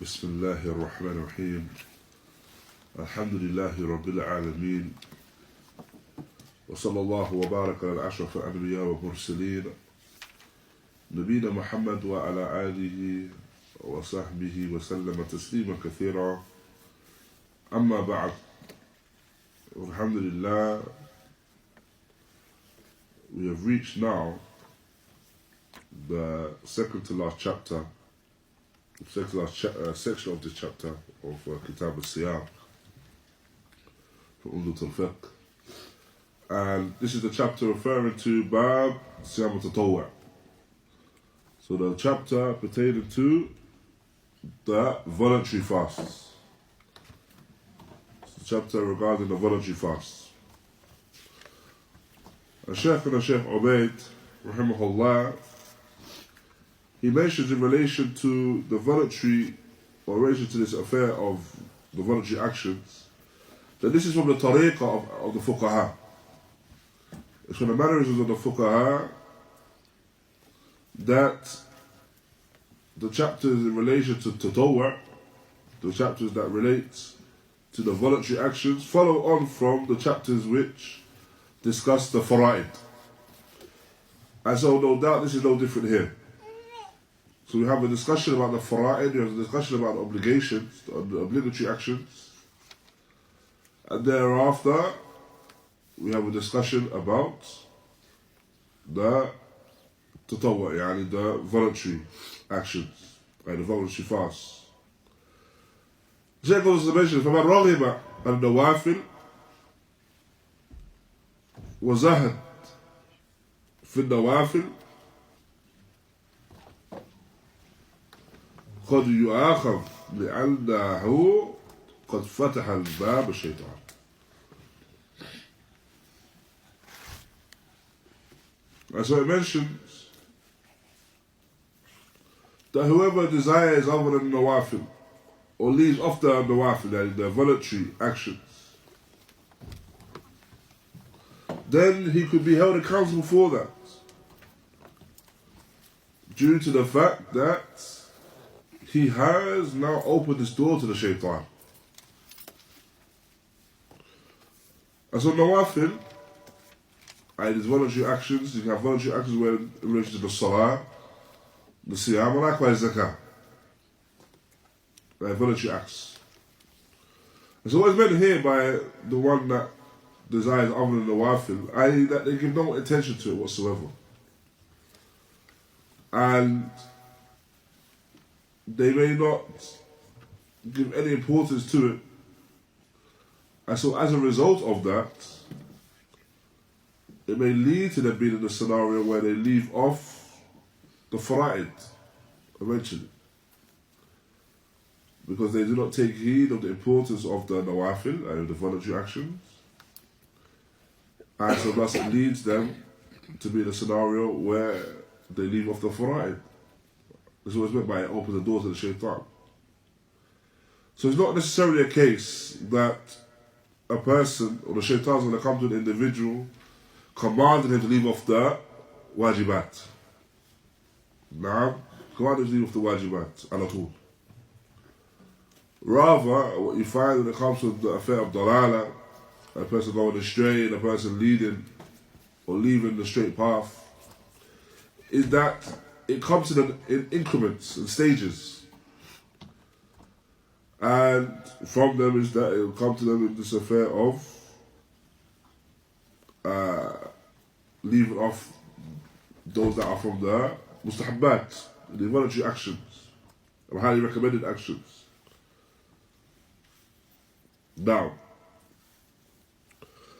بسم الله الرحمن الرحيم الحمد لله رب العالمين وصلى الله وبارك على أشرف الأنبياء والمرسلين نبينا محمد وعلى آله وصحبه وسلم تسليما كثيرا أما بعد Alhamdulillah, we have reached now the second to last chapter, second to last section of this chapter of Kitab al-Siyam from ʿUmdatul Fiqh, and this is the chapter referring to Bab Siyam al-Tatawwu'. So the chapter pertaining to the voluntary fasts. Chapter regarding the voluntary fast. Shaykh ḥubayd, raḥimahullah, he mentions in relation to the voluntary, or in relation to this affair of the voluntary actions, that this is from the tariqah of the fuqaha. It's from the mannerisms of the fuqaha that the chapters in relation to tatawwu', the chapters that relate to the voluntary actions, follow on from the chapters which discuss the fara'id. And so no doubt this is no different here. So we have a discussion about the fara'id, we have a discussion about the obligations, the obligatory actions, and thereafter we have a discussion about the tatawwu', yani the voluntary actions, and the voluntary fasts. Shaykh goes to mention, فَمَنْ رَغِبَ النَّوَافِلِ وَزَهَدْ فِي النَّوَافِلِ قَدْ يُؤَاخَذْ لِأَنَّهُ قَدْ فَتَحَ الْبَابَ الشَّيْطَانِ. And so it mentions that whoever desires other than nawafil, or leaves off the nawafil, the voluntary actions, then he could be held accountable for that, due to the fact that he has now opened his door to the Shayṭān. And so nawafil, and his voluntary actions, you can have voluntary actions where in relation to the salah, the siyam, and likewise zakah. Voluntary acts. And so what is meant here by the one that desires other than the nawafil, i.e. that they give no attention to it whatsoever, and they may not give any importance to it, and so as a result of that, it may lead to them being in a scenario where they leave off the fara'id eventually, because they do not take heed of the importance of the nawafil and the voluntary actions, and so thus it leads them to be in a scenario where they leave off the fara'id. This is what it's meant by open the doors of the Shayṭān. So it's not necessarily a case that a person, or the Shayṭān is going to come to an individual commanding him to leave off the wajibat. Now, commanding him to leave off the wajibat, alatul. Rather, what you find when it comes to the affair of dalala, a person going astray and a person leading or leaving the straight path, is that it comes to them in increments and stages. And from them is that it will come to them in this affair of leaving off those that are from the mustahabbat, the voluntary actions, and highly recommended actions. Now,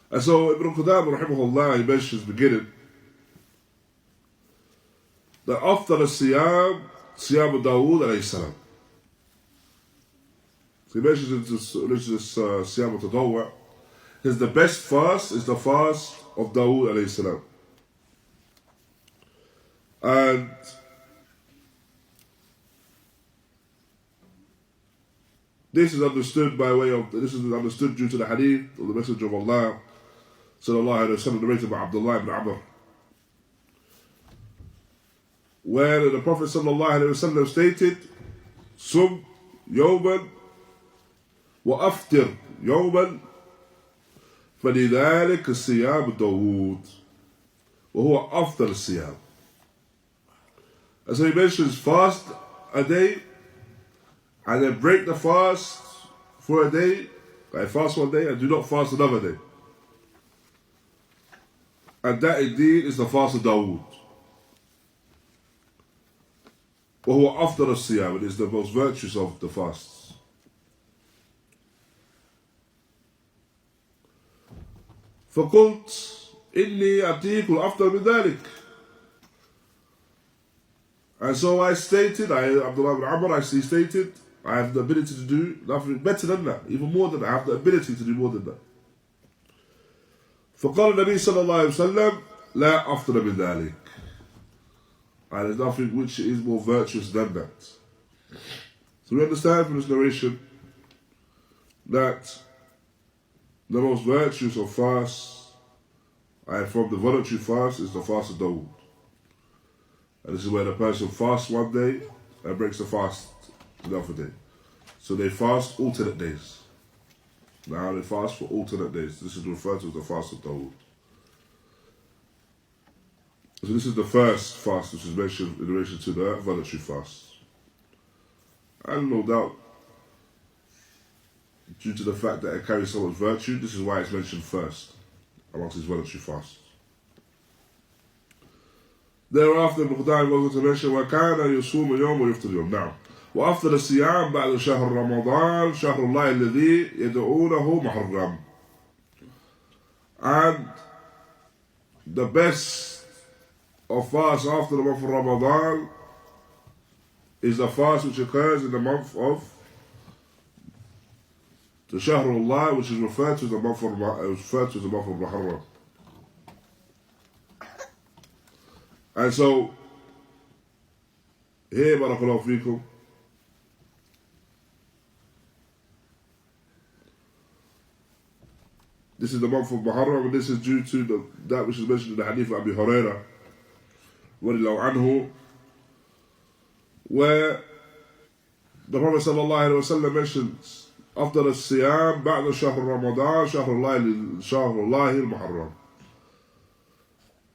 and so Ibn Qudāmah raḥimahullah, he mentions beginning that after the siyam Dawud alayhi salam. So he mentions in this siyam al-tatawwu', the best fast is the fast of Dawud alayhi salam. And this is understood due to the hadith of the Messenger of Allah sallallahu alayhi wa sallam, narrated by Abdullah ibn Amr, where the Prophet sallallahu alayhi wa sallam stated, Sum يوما وأفطر يوما فلذلك الصيام داود وهو أفضل الصيام. And so he mentions fast a day and then break the fast for a day. I fast one day and do not fast another day. And that indeed is the fast of Dawood. وهو أفضل الصيام, it is the most virtuous of the fasts. فقلت إني أتيك الأفضل من ذلك. And so I stated, Abdullah ibn Amr, stated, I have the ability to do nothing better than that, even more than that. I have the ability to do more than that. فقال النبي صلى الله عليه وسلم لا أفضل من ذلك. And there's nothing which is more virtuous than that. So we understand from this narration that the most virtuous of fasts, and from the voluntary fast, is the fast of Dawood. And this is where the person fasts one day and breaks the fast another day. So they fast alternate days. Now they fast for alternate days. This is referred to as the fast of Dawood. So this is the first fast which is mentioned in relation to the voluntary fast. And no doubt, due to the fact that it carries so much virtue, this is why it's mentioned first amongst his voluntary fasts. Thereafter, Qudāmah was going to mention وَكَانَ يَصُومُ يَوْمَ وَيُفْطِرُ يَوْمَ. Now, وأفضل الصيام بعد شهر رمضان شهر الله الذي يدعونه محرم. And the best of fast after the month of Ramadan is the fast which occurs in the month of the Shahrullah, which is referred to as the month of Muharram. And so, here, barakallahu feekum, this is the month of Muharram, and this is due to that which is mentioned in the hadith of Abū Hurayrah, radiallahu anhu, where the Prophet sallallahu alaihi wasallam mentions أفضل الصيام بعد شهر رمضان شهر الله المحرم.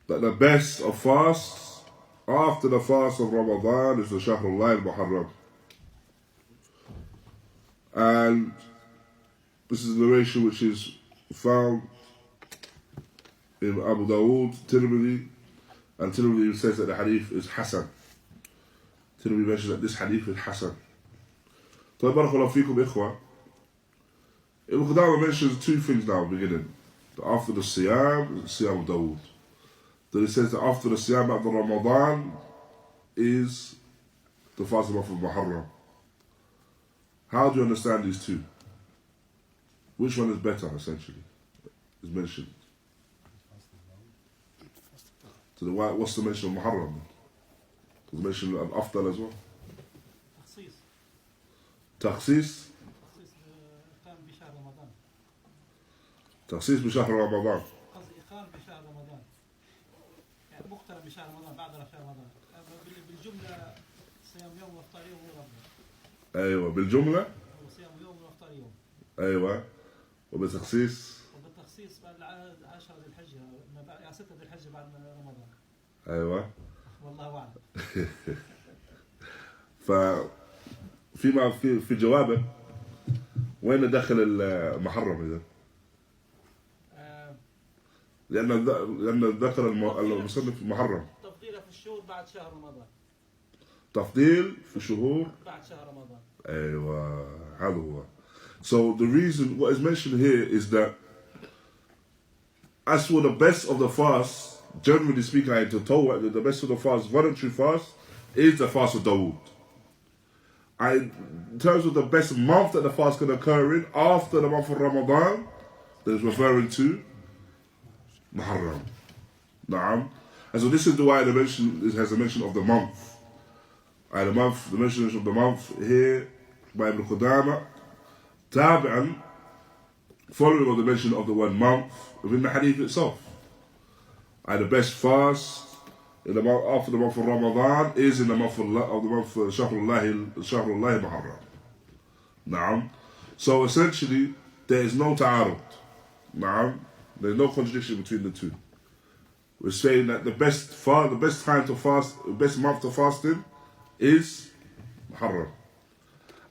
That the best of fasts after the fast of Ramadan is the Shahrullah al-Muharram. And this is the narration which is found in Abu Dawood, Tirmidhi, and Tirmidhi says that the hadith is Hasan. Tirmidhi mentions that this hadith is Hasan. طيب بارك الله فيكم إخوة. Ibn Qudāmah mentions two things now beginning. After the Siyam, Siyam of Dawood. Then he says that after the Siyam after Ramadan is the fast month of Muharram. How do you understand these two? Which one is better, essentially? Is mentioned. So what's the mention of Muharram? Because mention al-Afdal as well. Takhsis. تخصيص بشهر رمضان. قصدي إقام بشهر رمضان. يعني مقترن بشهر رمضان بعد شهر رمضان. بالجملة صيام يوم وافطار يوم ورمضان. أيوة بالجملة. صيام يوم وافطار يوم. أيوة. وبالتخصيص. وبالتخصيص بعد 10 ذي الحجة يعني 6 ذي الحجة بعد رمضان. أيوة. والله أعلم. فيما في جوابه وين دخل المحرم إذا؟ لأن ذكر المصنف محرم. تفضيله في الشهور بعد شهر رمضان. تفضيل في شهور بعد شهر رمضان. أيوة هذا هو. So the reason what is mentioned here is that as for the best of the fast, generally speaking, the best of the fast, voluntary fast, is the fast of Dawood. In terms of the best month that the fast can occur in after the month of Ramadan, that is referring to Muharram. Naam. And so this is why it has a mention of the month. And the mention of the month here by Ibn Qudāmah, tabi'an, following on the mention of the word month within the hadith itself. And the best fast in the month, after the month of Ramadan is in the month of Shahrullah Muharram. Na'am. So essentially, there is no ta'arud. Na'am. There's no contradiction between the two. We're saying that the best time to fast, the best month to fasting is Muharram.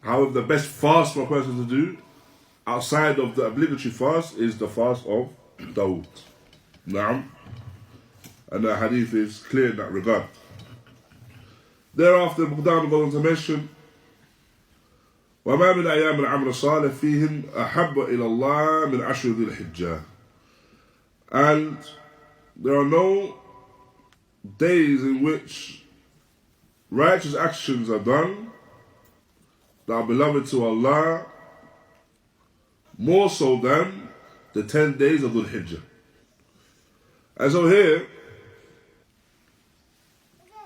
However, the best fast for a person to do outside of the obligatory fast is the fast of Dawood. Na'am. And the hadith is clear in that regard. Thereafter, Qudāmah goes on to mention, وَمَا مِنْ أَيَّامِ الْعَمْرِ الصَّالِحِ فِيهِنْ أَحَبَّ إِلَى اللَّهِ مِنْ عَشْرِ ذِي الْحِجَّةِ. And there are no days in which righteous actions are done that are beloved to Allah more so than the 10 days of Dhul Hijjah. And so here,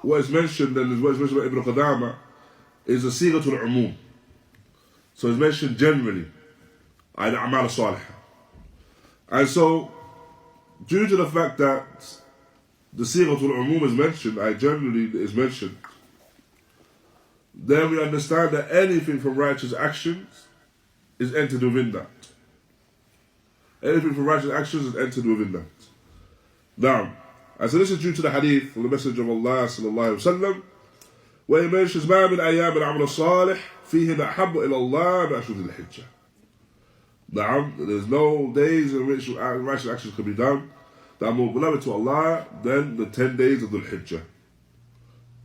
what is mentioned and what is mentioned by Ibn Qudāmah is the Sighatul Umum. So it's mentioned generally, al-a'mal salihah. And so, due to the fact that the Sighatul Umum is mentioned, generally is mentioned, then we understand that anything from righteous actions is entered within that. Anything from righteous actions is entered within that. Now, and so this is due to the hadith of the Messenger of Allah sallallahu alaihi wasallam, where he mentions, "Ma min ayyam al-amal salih fihi ahabbu ila Allah min ashhur al-hijjah." Now, there's no days in which righteous actions can be done that are more beloved to Allah than the 10 days of the Hijjah.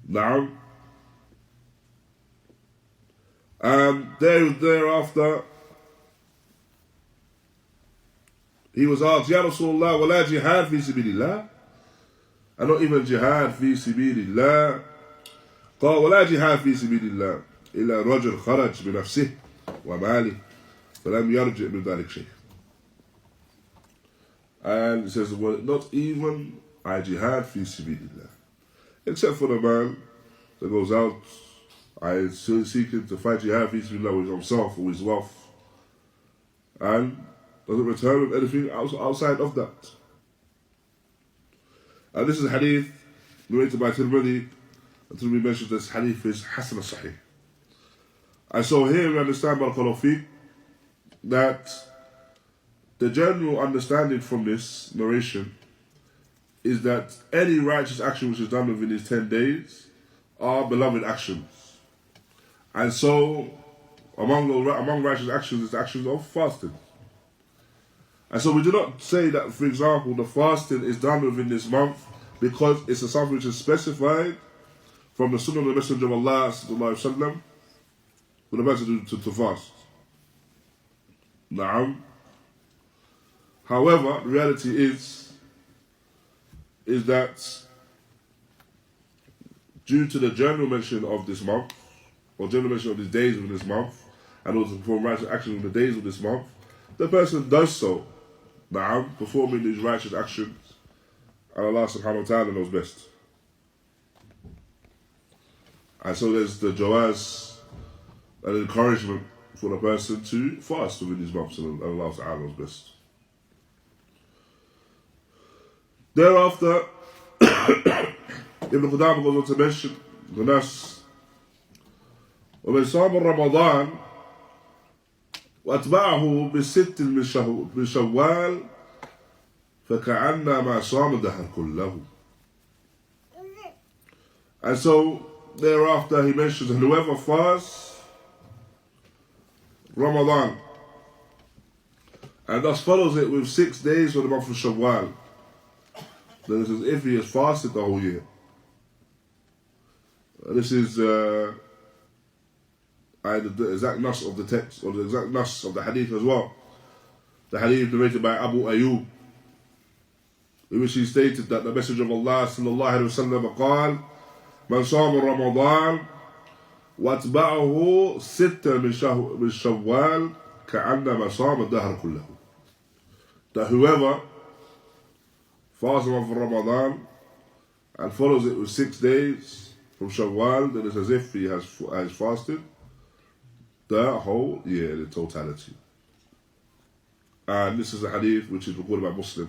Now, thereafter, he was asked, "Ya Rasulullah, wala jihad fi sabilillah?" And not even jihad fi sabilillah. قال ولا جهاد في سبيل الله إلا رجل خرج بنفسه وماله فلم يرجع من ذلك شيء. And it says, well, not even jihad fi sabilillah, except for the man that goes out seeking to fight jihad fi sabilillah with himself or his wealth, and doesn't return with anything outside of that. And this is a hadith narrated by Tirmidhi. Until we mentioned this hadith is Hasan al-Sahih. And so here we understand, barakallahu fiqh, that the general understanding from this narration is that any righteous action which is done within these 10 days are beloved actions. And so among righteous actions is the actions of fasting. And so we do not say that, for example, the fasting is done within this month because it's something which is specified from the Sunnah of the Messenger of Allah sallallahu alaihi wasallam, for the person to fast. Na'am. However, the reality is that due to the general mention of this month, or general mention of these days of this month, and also perform righteous actions on the days of this month, the person does so, na'am, performing these righteous actions, and Allah subhanahu wa ta'ala knows best. And so there's the jawaz and encouragement for the person to fast within these months, and Allah Ta'ala knows best. Thereafter, Ibn Qudāmah goes on to mention the nas, ومن صام رمضان وأتبعه بست من شوال فكأنما صام الدهر كله. And so thereafter he mentions, and whoever fasts Ramadan and thus follows it with 6 days for the month of Shawwal, then it is as if he has fasted the whole year. This is the exact nas of the text, or the exact nas of the hadith as well. The hadith narrated by Abu Ayyub, in which he stated that the Messenger of Allah sallallahu alaihi wasallam قال من صام رمضان واتبعه 6 من شوال كأنما صام الدهر كله. That whoever fasts from Ramadan and follows it with 6 days from Shawwal, then it's as if he has fasted the whole year in totality. And this is a hadith which is recorded by Muslim.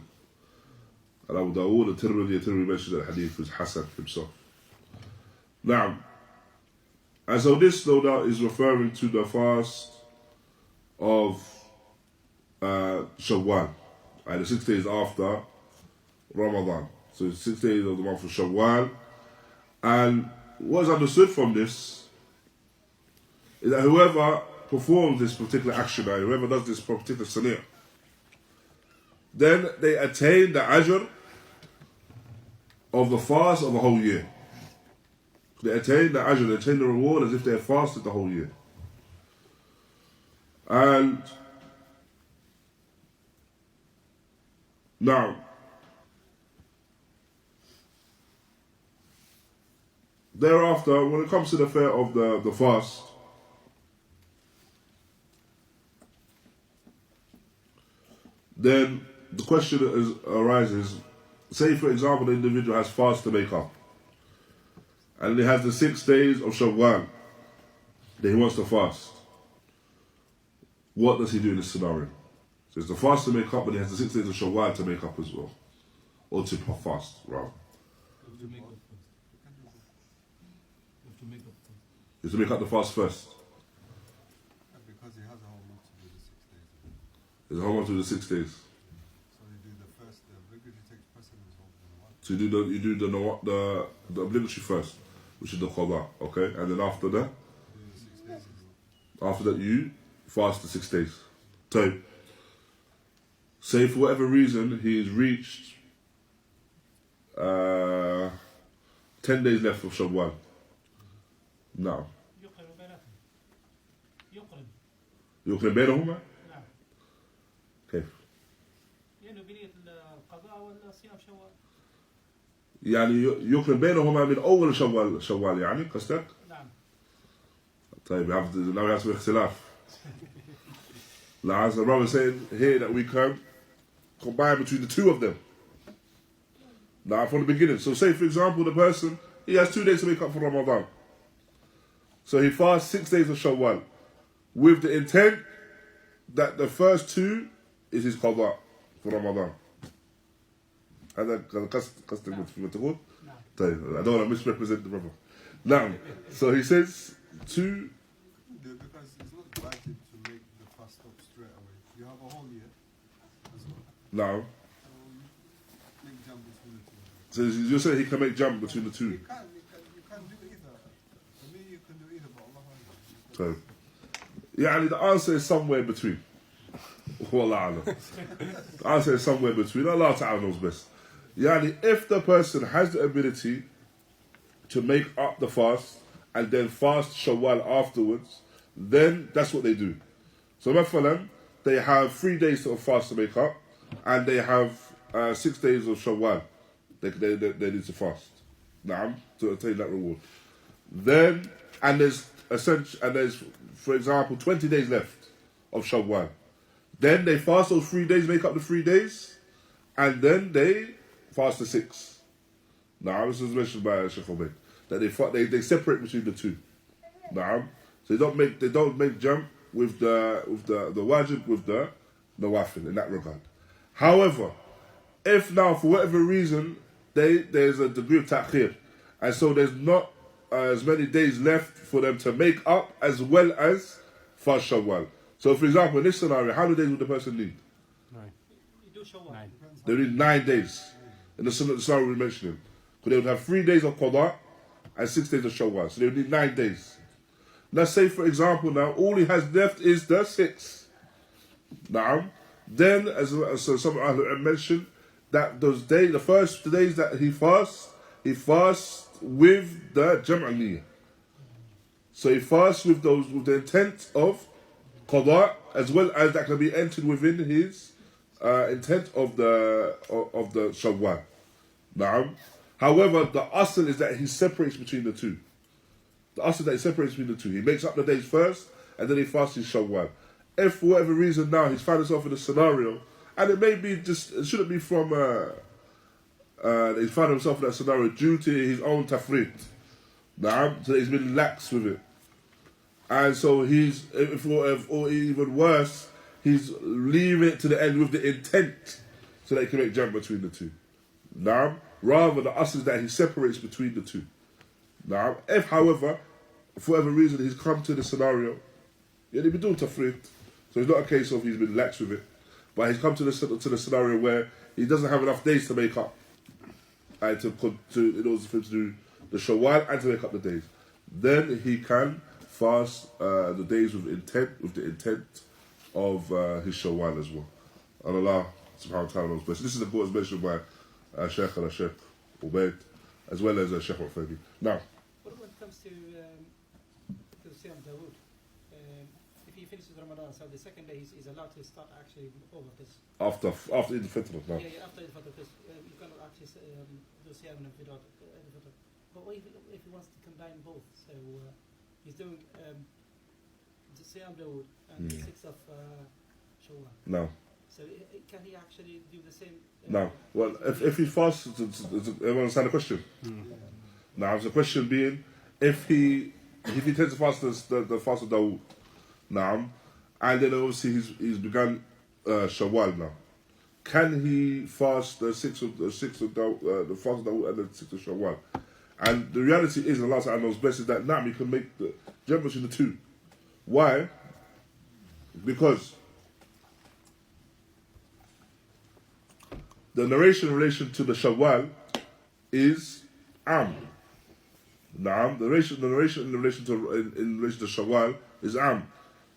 And Abu Dawood and Tirmidhi mentioned that hadith was Hasan himself. Now, and so this no doubt is referring to the fast of Shawwal, and the 6 days after Ramadan. So it's 6 days of the month of Shawwal. And what is understood from this is that whoever performs this particular action, and whoever does this particular salah, then they attain the ajr of the fast of the whole year. They attain the ajr, they attain the reward as if they have fasted the whole year. And now, thereafter, when it comes to the affair of the fast, then the question arises, say for example the individual has fast to make up, and he has the 6 days of Shawwal that he wants to fast. What does he do in this scenario? So it's the fast to make up, but he has the 6 days of Shawwal to make up as well. Or to fast, rather. You have to make up first. You have to make up the fast first. Because he has a whole month to do the 6 days. There's a whole month to do the 6 days. So you do the first, the obligatory takes precedence over the one. So you do the obligatory first, which is the Qudāmah, okay? And then after that, Do the 6 days. after that you fast the 6 days. So, say for whatever reason he's reached 10 days left of Shawwal. Now, يقرن بينهم. يقرن بينهما؟ نعم. كيف؟ لأنه بنية القضاء والصيام شوال. يعني يقرن بينهما من أول شوال يعني قصدك؟ نعم. طيب now we have to اختلاف. Now, as the brother is saying here that we can combine between the two of them. Now, from the beginning. So, say for example, the person, he has 2 days to make up for Ramadan. So, he fasts 6 days of Shawwal with the intent that the first 2 is his qadha for Ramadan. هذا قصدك ما تقول؟ طيب, I don't want to misrepresent the brother. Now, so he says 2. Because it's not likely to make the fast stop straight away. You have a whole year as well. Now, So you make jump between the two. so you're saying he can make jump between the 2. You can do either. For me, you can do either, but Allah knows. So, يعني the answer is somewhere between. Wallah alam. The answer is somewhere between. Allah Ta'ala knows best. Yani, if the person has the ability to make up the fast and then fast Shawwal afterwards, then that's what they do. So, مثلا, they have 3 days of fast to make up, and they have 6 days of Shawwal. They need to fast. Naam, to attain that reward. Then, and there's, for example, 20 days left of Shawwal. Then they fast those 3 days, make up the 3 days, and then they fast the 6. Now, this was mentioned by Shaykh Ubayd, that they separate between the 2. Now, so they don't make jump with the wajib with the nawafil in that regard. However, if now for whatever reason there's a degree of ta'khir, and so there's not as many days left for them to make up as well as fast Shawwal. So, for example, in this scenario, how many days would the person need? 9. You do shawal. 9. They need 9 days. In the scenario we're mentioning. Because they would have 3 days of Qudāmah and 6 days of Shawwal. So they would need 9 days. Let's say, for example, now, all he has left is the 6. Now, then, as some Ahlul mentioned, that those days, the first 2 days that he fasts with the Jam'a Niyyah. So he fasts with the intent of Qadha, as well as that can be entered within his intent of the Shawwal. Na'am. However, the asl is that he separates between the 2. The asl is that he separates between the 2. He makes up the days first, and then he fasts his Shawwal. If for whatever reason now he's found himself in a scenario, and it may be it shouldn't be from he's found himself in that scenario due to his own tafrit. Na'am. So he's been lax with it. And so or even worse, he's leaving it to the end with the intent so that he can make jump between the 2. Now, rather the asl is that he separates between the 2. Now, if however, for whatever reason he's come to the scenario, he'll be doing tafrit. So So it's not a case of he's been lax with it, but he's come to the scenario where he doesn't have enough days to make up, and in order for him to do the Shawwal and to make up the days. Then he can fast the days with the intent of his Shawwal as well. And Allah subhanahu wa ta'ala knows best. This is the quote mentioned by Shaykh and Shaykh ʿUbayd, as well as Shaykh al-Fadi. Now, But when it comes to Siyam Dawood, if he finishes Ramadan, so the second day he's allowed to start actually over this. after Eid al-Fitr, no. Yeah, after Eid al-Fitr, because you cannot actually do Siyam without Eid al-Fitr. But what if he wants to combine both? So he's doing the Siyam Dawood and the 6th of Shawwal. No. So can he actually do the same? No. Well, if he fasts, everyone understand the question? Now, the question being, if he tends to fast the fast of Dawood, now, and then obviously he's begun Shawwal now, can he fast the 6th of Dawood, the fast of Dawood and the 6th of Shawwal? And the reality is, and Allah Ta'ala knows best, is that now you can make the jump between the two. Why? Because the narration in relation to the Shawwal is Am. Naam. The narration in relation to Shawwal is Am.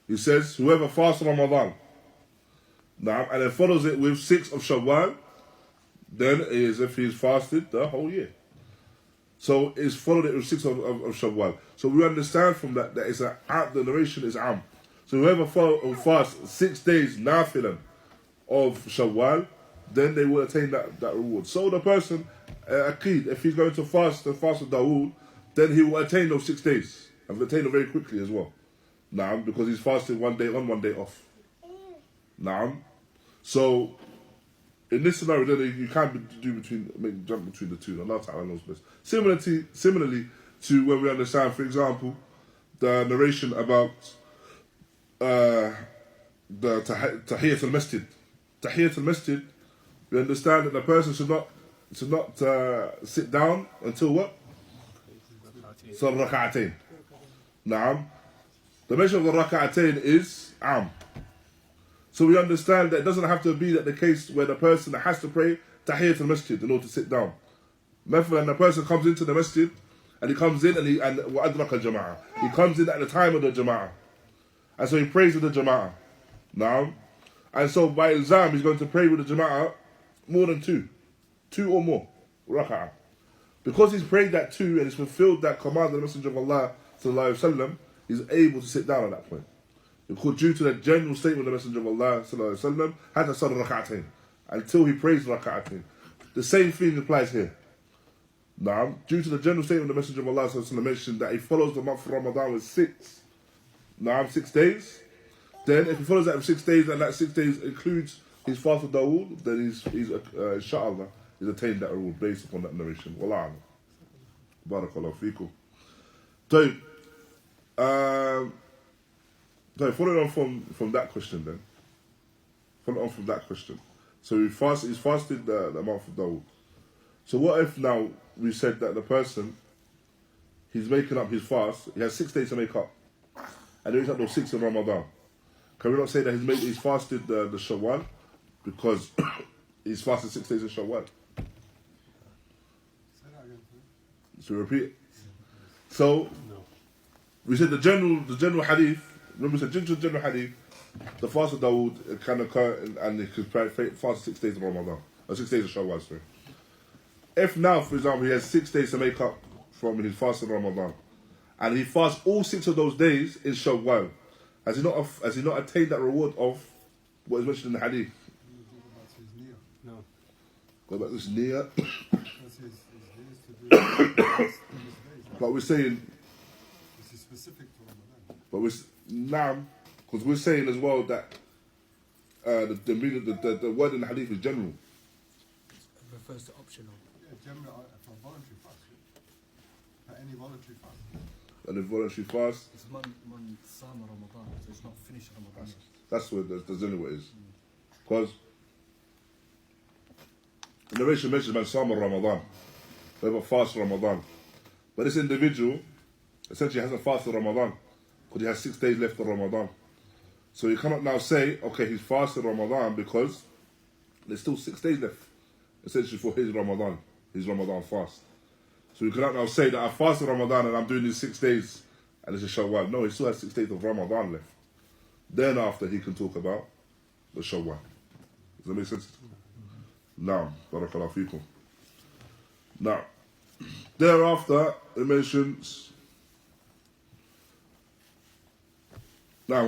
He says, whoever fasts Ramadan, Naam, and then follows it with 6 of Shawwal, then it is if he's fasted the whole year. So it's followed it with 6 of Shawwal. So we understand from that it's the narration is Am. So whoever fasts 6 days nafilan of Shawwal, then they will attain that reward. So the person, Aqid, if he's going to fast the fast of Dawood, then he will attain those 6 days and attain it very quickly as well. Naam, because he's fasting 1 day on, 1 day off. Naam. So in this scenario, then you can't make jump between the two. Allah Ta'ala knows best. Similarly to when we understand, for example, the narration about the Tahiyyat al-Masjid. Tahiyyat al-Masjid, we understand that the person should not sit down until what? So rak'atayn. Naam. The mention of the rak'atayn is Am. So we understand that it doesn't have to be that the case where the person has to pray Tahiyyat al-Masjid in order to sit down. When the person comes into the masjid, and he comes in and وَأَدْرَكَ الْجَمَاعَةِ, he comes in at the time of the Jama'ah. And so he prays with the Jama'ah. Now, and so by ilzam, he's going to pray with the Jama'ah more than 2 or more rak'ah. Because he's prayed that 2 and he's fulfilled that command of the Messenger of Allah sallallahu alaihi wasallam, he's able to sit down at that point. Because due to the general statement of the Messenger of Allah sallallahu alaihi wasallam, hatta salla rak'atayn, until he prays rak'atayn. The same thing applies here. Now, due to the general statement of the Messenger of Allah sallallahu alaihi wasallam mentioned that he follows the month of Ramadan with 6 days. Then if he follows that with 6 days, and that 6 days includes his fast of Dawood, then he's inshallah, he's attained that reward based upon that narration. Wallah. Barakallahu feekum. So, following on from that question then. Following on from that question. So he's fasted the month of Dawood. So what if now we said that the person, he's making up his fast, he has 6 days to make up, and he's up those 6 in Ramadan. Can we not say that he's fasted the Shawwal because he's fasted 6 days in Shawwal? So we repeat it. So we said the general hadith. Remember, we said general hadith. The fast of Dawood can occur and he could fast 6 days of Ramadan, or 6 days of Shawwal. Sorry. If now, for example, he has 6 days to make up from his fast of Ramadan, and he fasts all 6 of those days in Shawwal, has he not attained that reward of what is mentioned in the hadith? No. What about this niyyah? That's his days to do. But we're saying, This is specific to Ramadan. but we're because we're saying as well that the word in the hadith is general. It refers to optional. Yeah, general for voluntary fast. For any voluntary fast. And the voluntary fast, It's man Sama Ramadan, so it's not finished Ramadan. that's what the general what is. Because the narration mentions man Sama Ramadan, whoever fasts Ramadan. But this individual essentially hasn't fasted Ramadan because he has 6 days left of Ramadan. So you cannot now say, okay, he's fasted Ramadan because there's still 6 days left, essentially, for his Ramadan fast. So you cannot now say that I fasted Ramadan and I'm doing these 6 days and it's a Shawwal. No, he still has 6 days of Ramadan left. Then after he can talk about the Shawwal. Does that make sense? Now, barakallahu feekum. Now, thereafter, it mentions, now,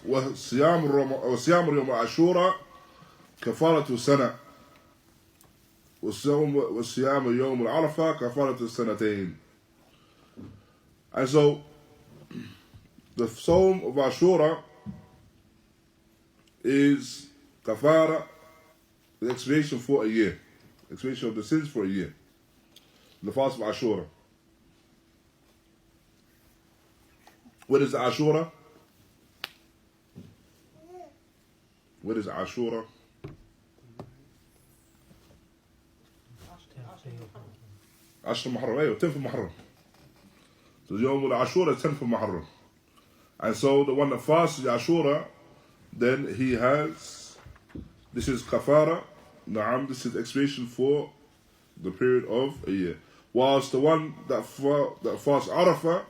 وصيام يوم عاشوراء كفارة سنة وصيام يوم العرفة كفارة السنتين. And so, the Psalm of Ashura is kafara, the expiation for a year, expiation of the sins for a year. The fast of Ashura. What is Ashura? What is Ashura? Ashur Muharram, 10th of Muharram. So Yawm al-Ashura is 10th of Muharram. And so the one that fasts Ashura, then he has, this is kafara, na'am, this is expiation for the period of a year. Whilst the one that fasts Arafah,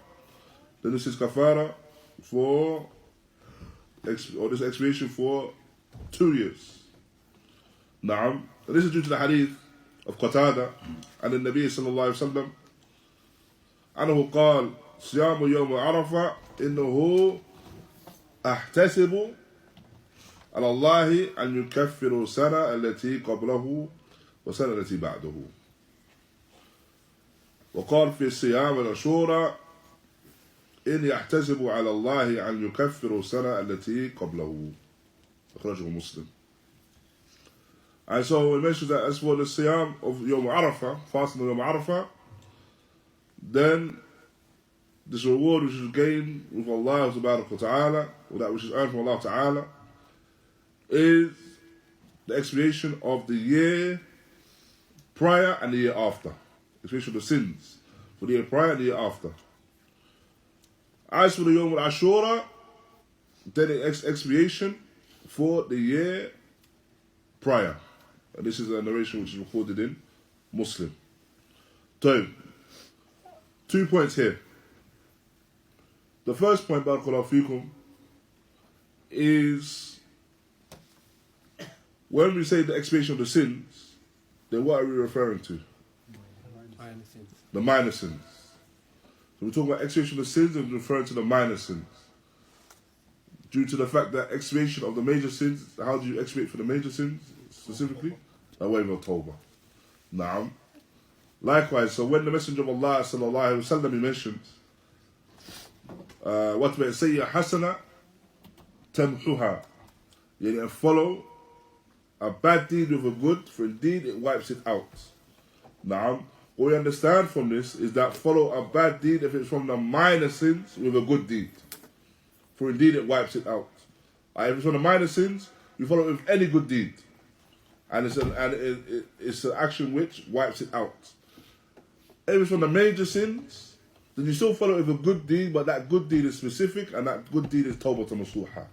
then this is kafara for, or this expiation for 2 years. Na'am. And this is due to the hadith of Qudāmah and the Nabi sallallahu alayhi wa sallam, أنه قال صيام يوم عرفة إنه أحتسب على الله أن يكفر سنة التي قبله وسنة التي بعده. وقال في الصيام العاشوراء إني أحتسب على الله أن يكفر سنة التي قبله. أخرجه مسلم. And so we mentioned that as for the Siyam of Yawm Arafah, fasting of Yawm Arafah, then this reward which is gained with Allah subhanahu wa ta'ala, or that which is earned from Allah ta'ala, is the expiation of the year prior and the year after. Expiation of the sins for the year prior and the year after. As for the Yawm al-Ashura, then it's expiation for the year prior. And this is a narration which is recorded in Muslim. So, 2 points here. The first point, barakallahu fikum, is when we say the expiation of the sins, then what are we referring to? Minor sins. The minor sins. So we're talking about expiation of the sins and referring to the minor sins. Due to the fact that expiation of the major sins, how do you expiate for the major sins specifically? A waiver of tawbah. Naam. Likewise, so when the Messenger of Allah sallallahu alaihi wasallam he mentioned, وَاتْبَعِ سَيِّئَ حَسَنَةً تَمْحُهَا, and follow a bad deed with a good, for indeed it wipes it out. Naam. What we understand from this is that follow a bad deed if it's from the minor sins with a good deed, for indeed it wipes it out. If it's from the minor sins, you follow it with any good deed, and it's an action which wipes it out. If it's from the major sins, then you still follow it with a good deed, but that good deed is specific, and that good deed is tawbah nasuha.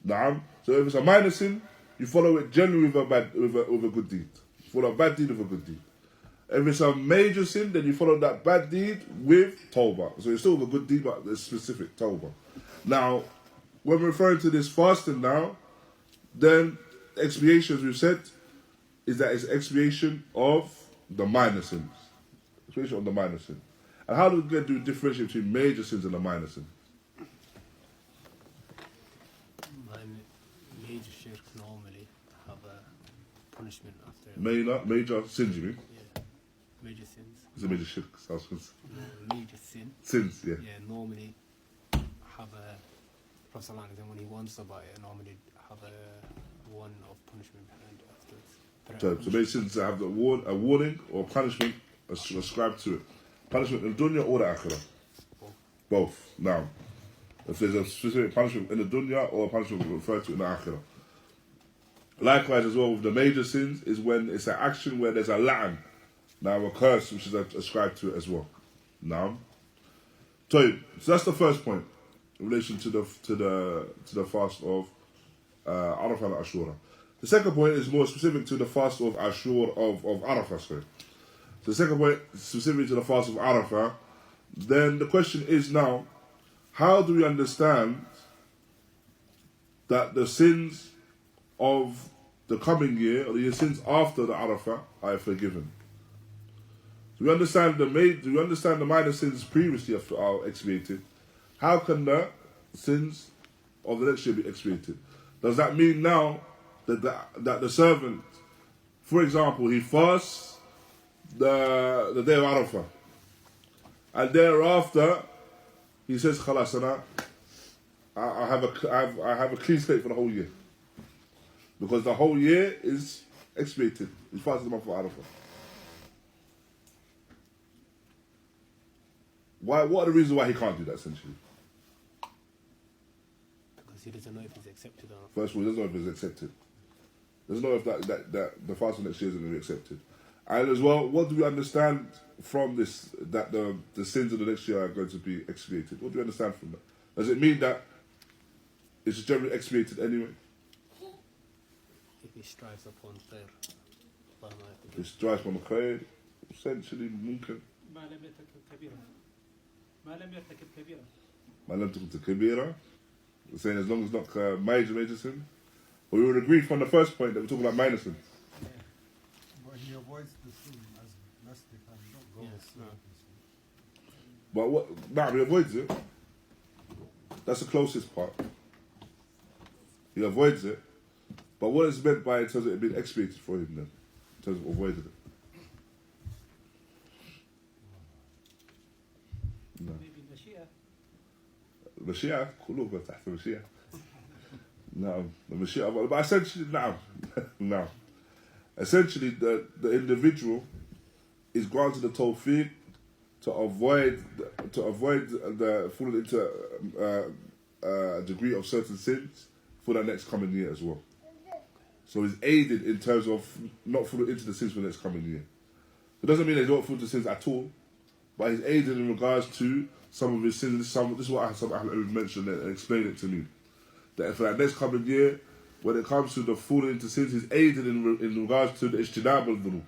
Naam. So if it's a minor sin, you follow it generally with a good deed. You follow a bad deed with a good deed. If it's a major sin, then you follow that bad deed with tawbah. So it's still a good deed, but it's specific tawbah. Now, when we're referring to this fasting now, then expiation, as we've said, is that it's expiation of the minor sins. Expiation of the minor sins. And how do we get to differentiate between major sins and the minor sins? Major shirk normally have a punishment after. Major sins, you mean? Yeah, major sins. It's a major shirk. Major sin. Sins, yeah. Yeah, normally have a. Prophet ﷺ, when he warns about it, normally have a one of punishment behind it afterwards. So major sins have a warning or punishment ascribed to it. Punishment in the dunya or the akhirah? Both. Now, if there's a specific punishment in the dunya or a punishment referred to in the akhirah. Likewise as well with the major sins is when it's an action where there's a la'an, now a curse which is ascribed to it as well. Now, so that's the first point. in relation to the fast of Arafah and Ashura. The second point is more specific to the fast of Ashura of Arafah. Sorry. The second point specific to the fast of Arafah. Then the question is now, how do we understand that the sins of the coming year, or the sins after the Arafah, are forgiven? Do we understand the minor sins previously are expiated? How can the sins of the next year be expiated? Does that mean now that the servant, for example, he fasts the day of Arafah, and thereafter he says, "Khalas, I have a clean slate for the whole year," because the whole year is expiated. He fasted the month of Arafah. What are the reasons why he can't do that, essentially? Because he doesn't know if it's accepted or not. First of all, he doesn't know if it's accepted. He doesn't know if that the fast of next year is going to be accepted. And as well, what do we understand from this, that the sins of the next year are going to be expiated? What do we understand from that? Does it mean that it's generally expiated anyway? If he strives upon khair, If he strives upon khair, essentially, mumkin. ما لم يرتكب كبيرة. ما لم يرتكب كبيرة. ما لم تكن كبيرة. We're saying as long as it's not major sin. But we would agree from the first point that we're talking about minor sins. But he avoids the sin as best he can. Don't go Yes, no. But what? Nah, he avoids it. That's the closest part. He avoids it. But what is meant by it in terms of it being expiated for him then? In terms of avoiding it? No. Maybe المشيئة. المشيئة قلوبها تحت المشيئة. نعم المشيئة. But essentially, نعم. نعم. Essentially, the individual is granted the tawfiq to avoid the falling into a degree of certain sins for the next coming year as well. So he's aided in terms of not falling into the sins for the next coming year. It doesn't mean they don't fall into sins at all, but he's aided in regards to some of his sins. This is what some Ahl mentioned and explained it to me. That for that next coming year, when it comes to the falling into sins, he's aided in regards to the ijtinab al-dhunub.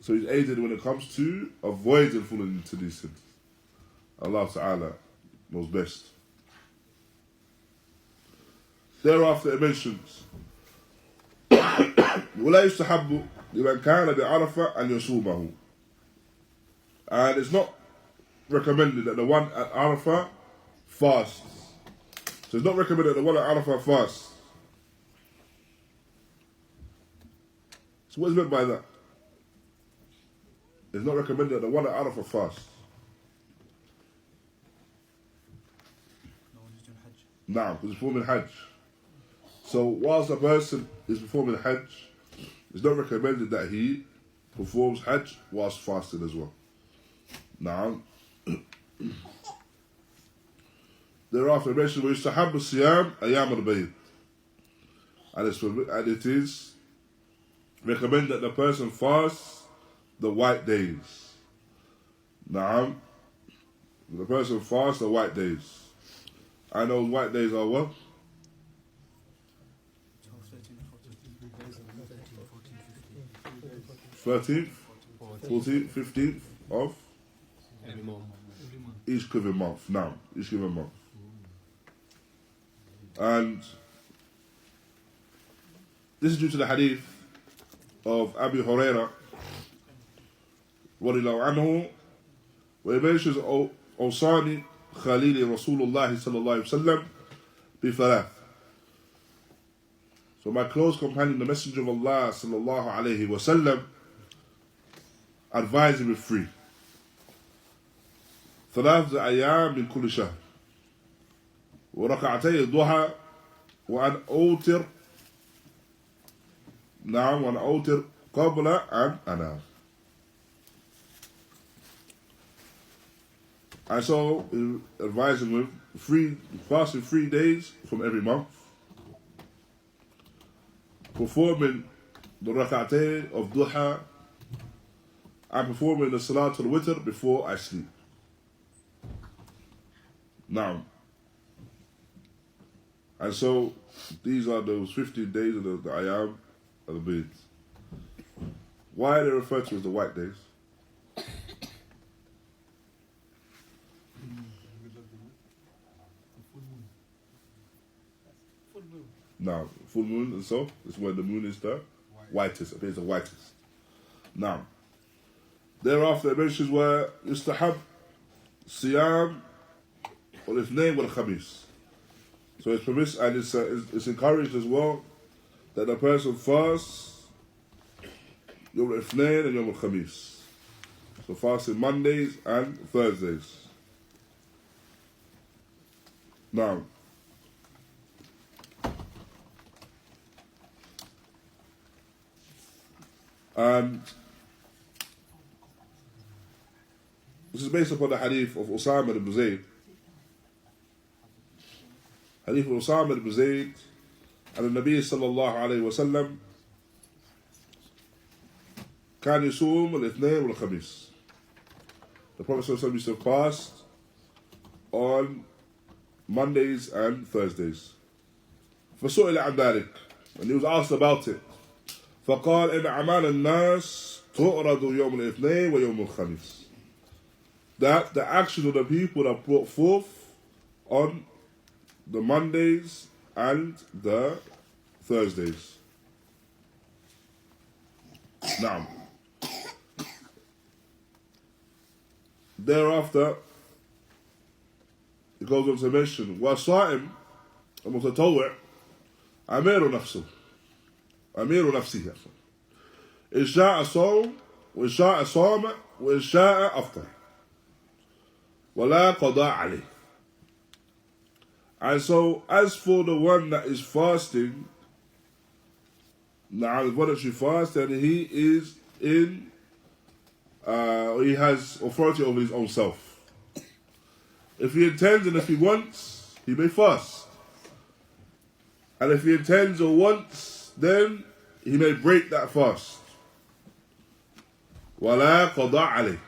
So he's aided when it comes to avoiding falling into these sins. Allah Ta'ala knows best. Thereafter it mentions وَلَا يُسْتَحَبُّ لِمَنْ كَانَ بِعَرَفَةٍ أَنْ يَصُومَهُ. And it's not recommended that the one at Arafah fasts. So it's not recommended that the one at Arafah fasts. So what is meant by that? It's not recommended that the one at Arafah fasts. No one is doing Hajj. Now, because it's performing Hajj. So whilst a person is performing Hajj, it's not recommended that he performs Hajj whilst fasting as well. Now, thereafter mentioned وَيُسْتَحَبُّ الصِّيَامِ أَيَّامَ الْبَيْضِ. And it is recommended that the person fasts the white days. Now, the person fasts the white days. And those white days are what? 13th, 14th, 15th of every month. each given month. Now, each given month. And this is due to the hadith of Abū Hurayrah radiyallahu anhu, where he mentions أوصاني خليلي رسول الله صلى الله عليه وسلم بثلاث. So my close companion, the Messenger of Allah sallallahu alayhi wa sallam, advised him with three. ثلاث أيام من كل شهر وركعتي الضحى وأن أوتر وأن أوتر قبل أن أنام. And so he advised him with fasting 3 days from every month, performing the rak'atayn of duha, and performing the salatul witr before I sleep. Now, And so, these are those 15 days of the ayam and the beads. Why are they referred to as the white days? Full moon. Now, full moon, and so it's when the moon is the whitest, appears the whitest. Now, thereafter it mentions where yustahab siyam al-ithnain wal-khamis. So it's permissible and it's encouraged as well that the person fasts Yom al-Ithnain and Yom al-Khamis. So fasting Mondays and Thursdays. Now, and this is based upon the hadith of Usama ibn Zayd. Hadith of Usama ibn Zayd and the Nabi sallallahu alayhi wa sallam كان يصوم الاثنين والخميس. The Prophet sallallahu used to fast on Mondays and Thursdays. فسئل عن ذلك, and he was asked about it. فقال إن أعمال الناس تؤرد يوم الاثنين ويوم الخميس. That the actions of the people are brought forth on the Mondays and the Thursdays. Now, thereafter, it goes on to mention والصائم المتطوع أمير نفسه أمير نفسه إن شاء صوم وإن شاء صام وإن شاء أفطر ولا قضاء عليه. And so, as for the one that is fasting, now the voluntary fast, then he is in, he has authority over his own self. If he intends and if he wants, he may fast. And if he intends or wants, then he may break that fast. وَلَا قَضَاء عَلَيْهِ.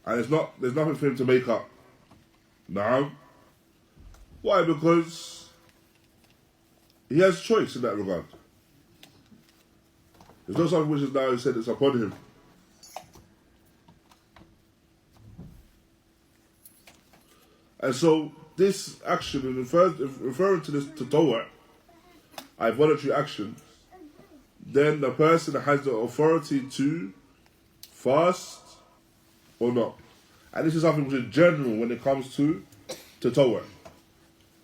And there's nothing for him to make up. Now, why? Because he has choice in that regard. There's no something which is now said it's upon him. And so this action, referring to this tatawwa, voluntary action, then the person has the authority to fast or not. And this is something which is general when it comes to tatawwa.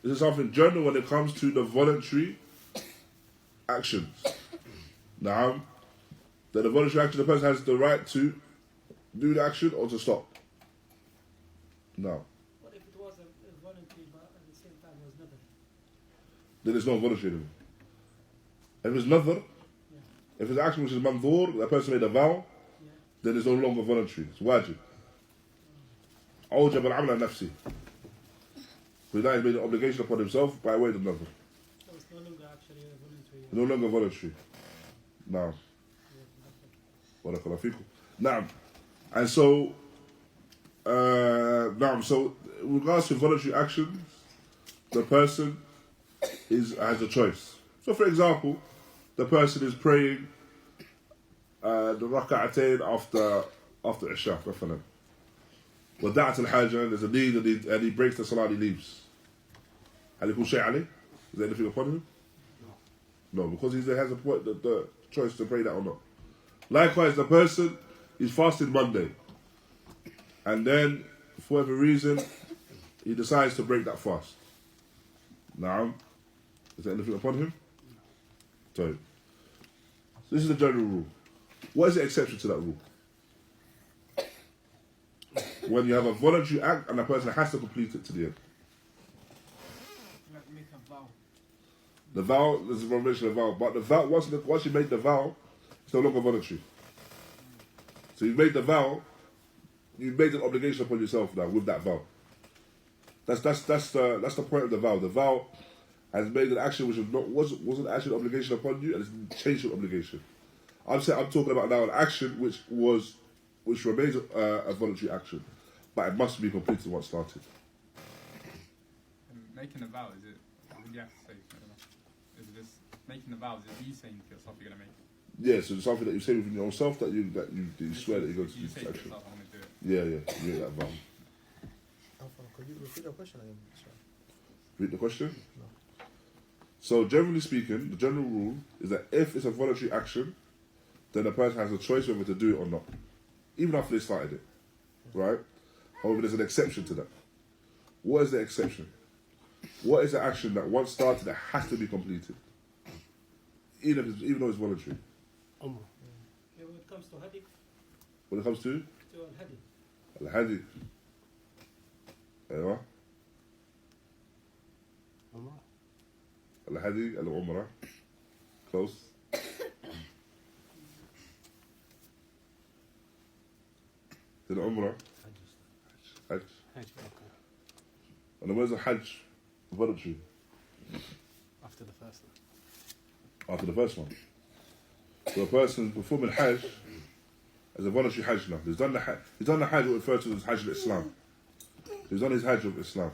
This is something general when it comes to the voluntary actions. Now, that the voluntary action, the person has the right to do the action or to stop. Now, What if it was a voluntary but at the same time was nothing? then it's not voluntary anymore. If it's nadhr, if it's action which is mandhur, the person made a vow, then it's no longer voluntary. It's wajib. أوجب العمل عن نفسه. So now he's made an obligation upon himself by way of nadhr. So it's no longer actually a voluntary. No longer voluntary. Now, barakallahu feekum. Now, and so, so in regards to voluntary actions, the person has a choice. So, for example, the person is praying the rak'atayn after Isha, مثلا. ودعت الحاجة, there's a need and he breaks the salah and he leaves. هل يكون شيء عليه? Is there anything upon him? No, because he has the choice to pray that or not. Likewise, the person is fasting Monday, and then for whatever reason he decides to break that fast. Now, is there anything upon him? So this is the general rule. What is the exception to that rule? When you have a voluntary act and the person has to complete it to the end. Like make a vow. The vow, there's a mention of vow, but the vow, once you make the vow, it's no longer voluntary. So you've made the vow, you've made an obligation upon yourself now with that vow. That's the point of the vow. The vow has made an action which wasn't actually an obligation upon you, and it's changed your obligation. I'm talking about now an action which remains a voluntary action, but it must be completed once started. And making a vow, is it Would you have to say? I don't know. Is it just making the vows? Is you saying to yourself you're gonna make it? Yeah, so it's something that you say within yourself that you swear that you're going to do You this say to action. yourself, I'm gonna do it. Yeah, you make that vow. Could you repeat the question again? Sorry. Read the question? No. So generally speaking, the general rule is that if it's a voluntary action, then the person has a choice whether to do it or not, even after they started it, right? However, there's an exception to that. What is the exception? What is the action that once started that has to be completed, even though it's voluntary? Yeah, when it comes to hadith, When it comes to al-hadith. al-hadith, أيوة. al-hadith, al-umrah, close. The umrah, hajj. And where's the hajj voluntary? After the first one. After the first one. So a person performing hajj as a voluntary hajj now. He's done the hajj what we refer to as hajj al-Islam. He's done his hajj of Islam.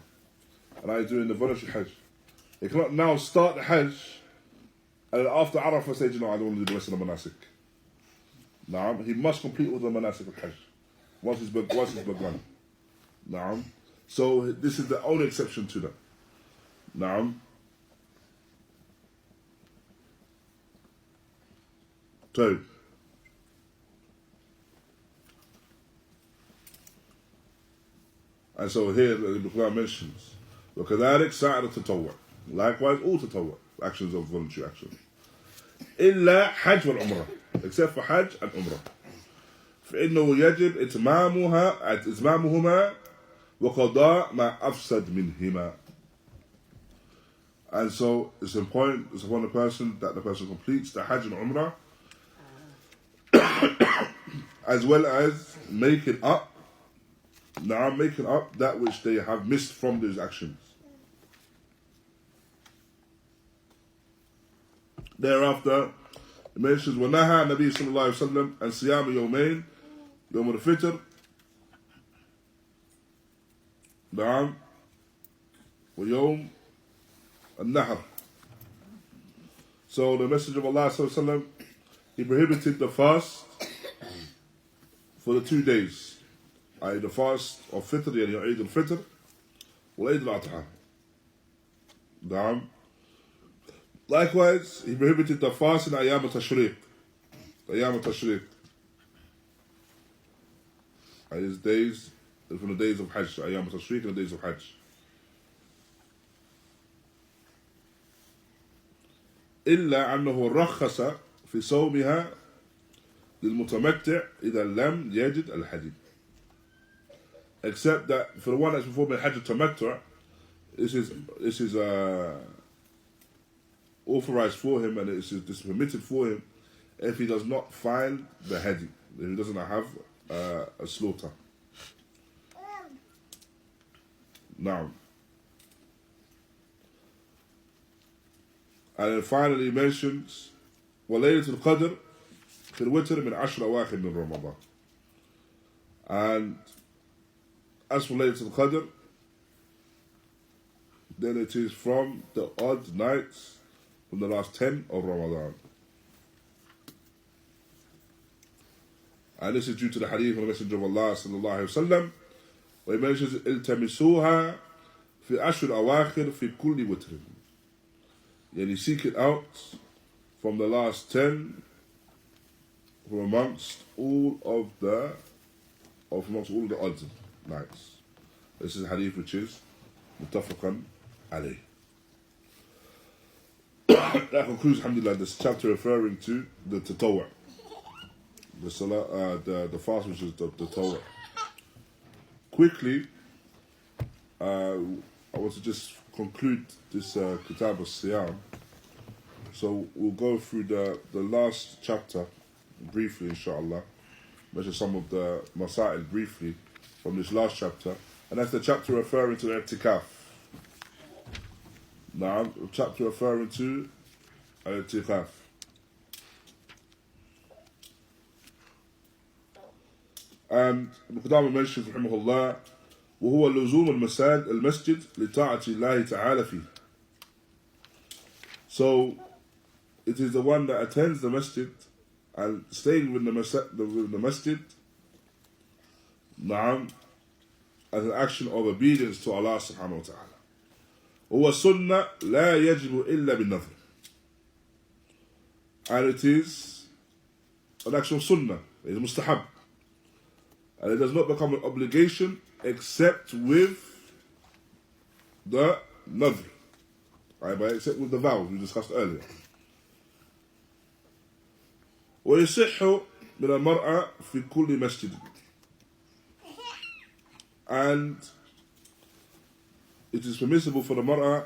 And now he's doing the voluntary hajj. He cannot now start the hajj and then after Arafah say, you know, I don't want to do the rest of the manasik. Naam. He must complete all the manasik of hajj. Once he's begun. Naam. So this is the only exception to that. Naam. So, and so here the Quran mentions, وَكَذَلِكَ سَعَرَ التَّطَوُّعِ. Likewise, all tatawwu', actions of voluntary action. إِلَّا حَجْ وَالْعُمْرَةِ. Except for Hajj and Umrah. فإنه يجب إتمامهما وقضاء ما أفسد منهما. And so it's upon the person that the person completes the Hajj and Umrah as well as making up that which they have missed from those actions. Thereafter, it mentions وَنَهَى النَّبِيُّ صلى الله عليه وسلم عن صيام يومين يوم الفطر نعم ويوم النحر. So the Messenger of Allah صلى الله عليه وسلم, he prohibited the fast for the 2 days, i.e. the fast of Fitr, yani Eid al-Fitr or Eid al-Adha. نعم. Likewise, he prohibited the fast in Ayyam al-Tashriq. Ayyam al-Tashriq. His days, from the days of Hajj. Ayyam al-Tashriq and the days of Hajj. إلا أنه رخص في صومها للمتمتع إذا لم يجد الحديث. Except that for the one that's performing Hajj al-Tamattu', this is authorized for him and this is permitted for him if he does not find the hadi, if he doesn't have a slaughter. Now, and then finally he mentions وَلَيْلَةُ الْقَدْرِ فِي الْوِتْرِ مِنْ 10 أَوَاخِرِ مِنْ رَمَضَانِ. And as for Laylatul Qadr, then it is from the odd nights from the last 10 of Ramadan. And this is due to the hadith of the Messenger of Allah sallallahu alayhi wa sallam, where he mentions التمسوها في عشر أواخر في كل وتر. Yani seek it out from the last 10 from amongst all the odd nights. This is a hadith which is muttafaqan alayh. That concludes, alhamdulillah, this chapter referring to the tatawwu', the salah, the fast which is the tatawwu'. Quickly, I want to just conclude this kitab al-siyam. So we'll go through the last chapter briefly, inshallah. Mention some of the masail briefly from this last chapter, and that's the chapter referring to i'tikaf. Now, the chapter referring to i'tikaf. And Qudāmah mentions raḥimahullāh وهو لزوم المسجد لطاعة الله تعالى فيه. So it is the one that attends the masjid and staying within the masjid, na'am, as an action of obedience to Allah subhanahu wa ta'ala. وهو سنة لا يجب إلا بالنظر. And it is an action of sunnah, it is mustahab. And it does not become an obligation except with the nadhr. Right, but except with the vows we discussed earlier. ويصح من المرأة في كل مسجد. And it is permissible for the mar'a,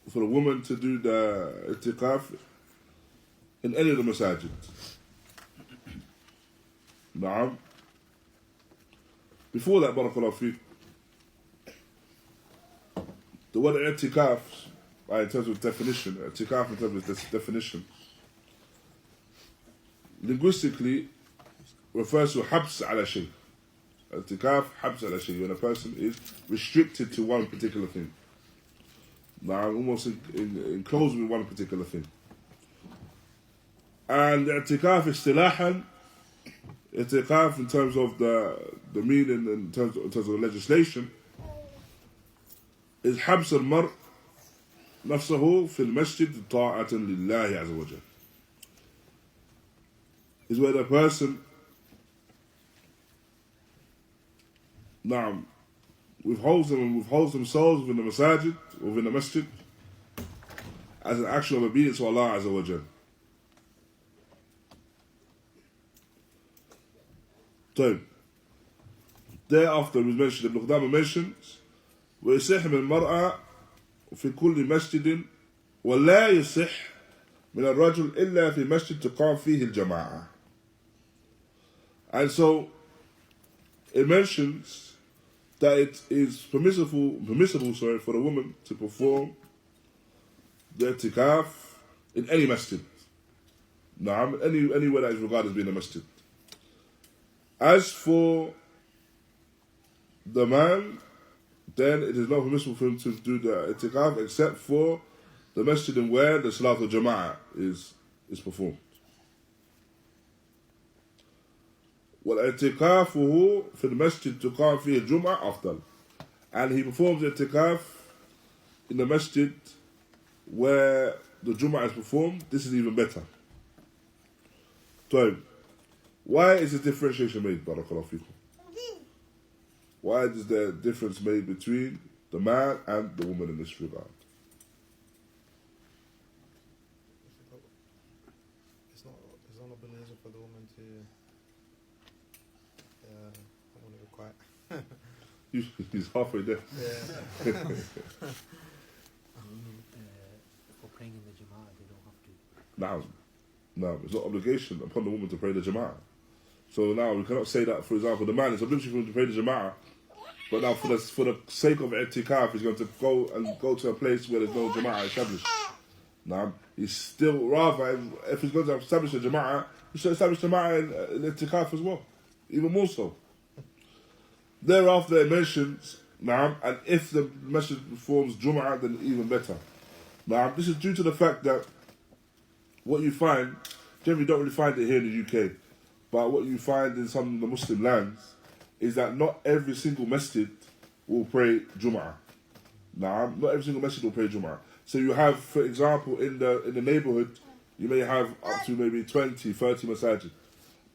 for the woman, to do the i'tikaf in any of the masajid. Na'am. Before that, barakallahu feek, the word i'tikaf, in terms of definition, i'tikaf in terms of definition, linguistically refers to habs ala shay. I'tikaf, habs ala shay, when a person is restricted to one particular thing. Now, almost enclosed with one particular thing. And i'tikaf istilahan, i'tikaf in terms of the meaning, in terms of the legislation, is habs al-mar nafsahu fil masjid ta'atan lillahi azza wa jal. Is where the person withholds themselves within the masajid, within the masjid, as an action of obedience to Allah azza wa jal. So, thereafter we mentioned, Ibn Qudāmah mentions, ويصح من المرأة في كل مسجد ولا يصح من الرجل إلا في مسجد تقام فيه الجماعة. And so it mentions that it is permissible for the woman to perform the i'tikaf in any masjid. Anywhere that is regarded as being a masjid. As for the man, then it is not permissible for him to do the i'tikaf except for the masjid in where the salat al-jama'ah is performed. والاعتكافه في المسجد تقام فيه الجمعة أفضل. And he performs the i'tikaf in the masjid where the Jum'ah is performed. This is even better. So, why is the differentiation made, barakallahu fikum? Why is there a difference made between the man and the woman in this regard? It's not an obligation for the woman to. I want to be quiet. He's halfway there. Yeah. For praying in the Jama'ah, they don't have to. No, it's not obligation upon the woman to pray the Jama'ah. So now we cannot say that, for example, the man is obligatory for him to pray the Jama'ah, but now for the sake of i'tikaf, he's going to go to a place where there's no Jama'ah established. Now, he's still rather, if he's going to establish a Jama'ah, he should establish Jama'ah in i'tikaf as well, even more so. Thereafter it mentions, and if the masjid performs Jum'ah, then even better. Now, this is due to the fact that what you find, generally don't really find it here in the UK, but what you find in some of the Muslim lands is that not every single masjid will pray Jum'ah. Not every single masjid will pray Jum'ah. So you have, for example, in the neighborhood, you may have up to maybe 20, 30 masajid.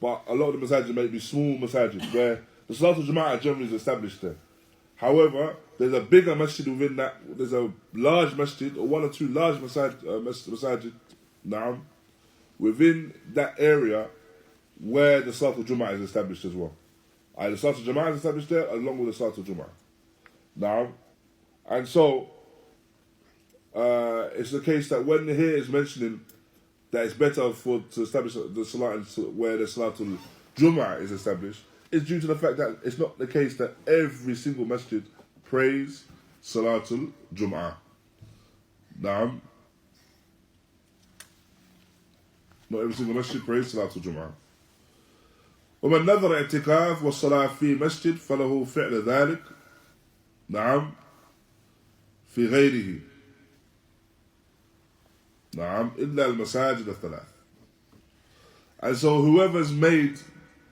But a lot of the masajid may be small masajid where the Salat al-Jama'ah generally is established there. However, there's a bigger masjid within that. There's a large masjid or one or two large masajid within that area where the Salat al-Jama'ah is established as well. The Salat al-Jama'ah is established there along with the Salat al-Jama'ah. And so it's the case that when here is mentioning that it's better to establish the Salat where the Salat al-Jama'ah is established, it's due to the fact that it's not the case that every single masjid prays Salatul Jum'ah. Naam. Not every single masjid prays Salatul Jum'ah. ومن نذر اعتكاف والصلاة في مسجد فله فعل ذلك نعم في غيره. نعم إلا المساجد الثلاث. And so whoever's made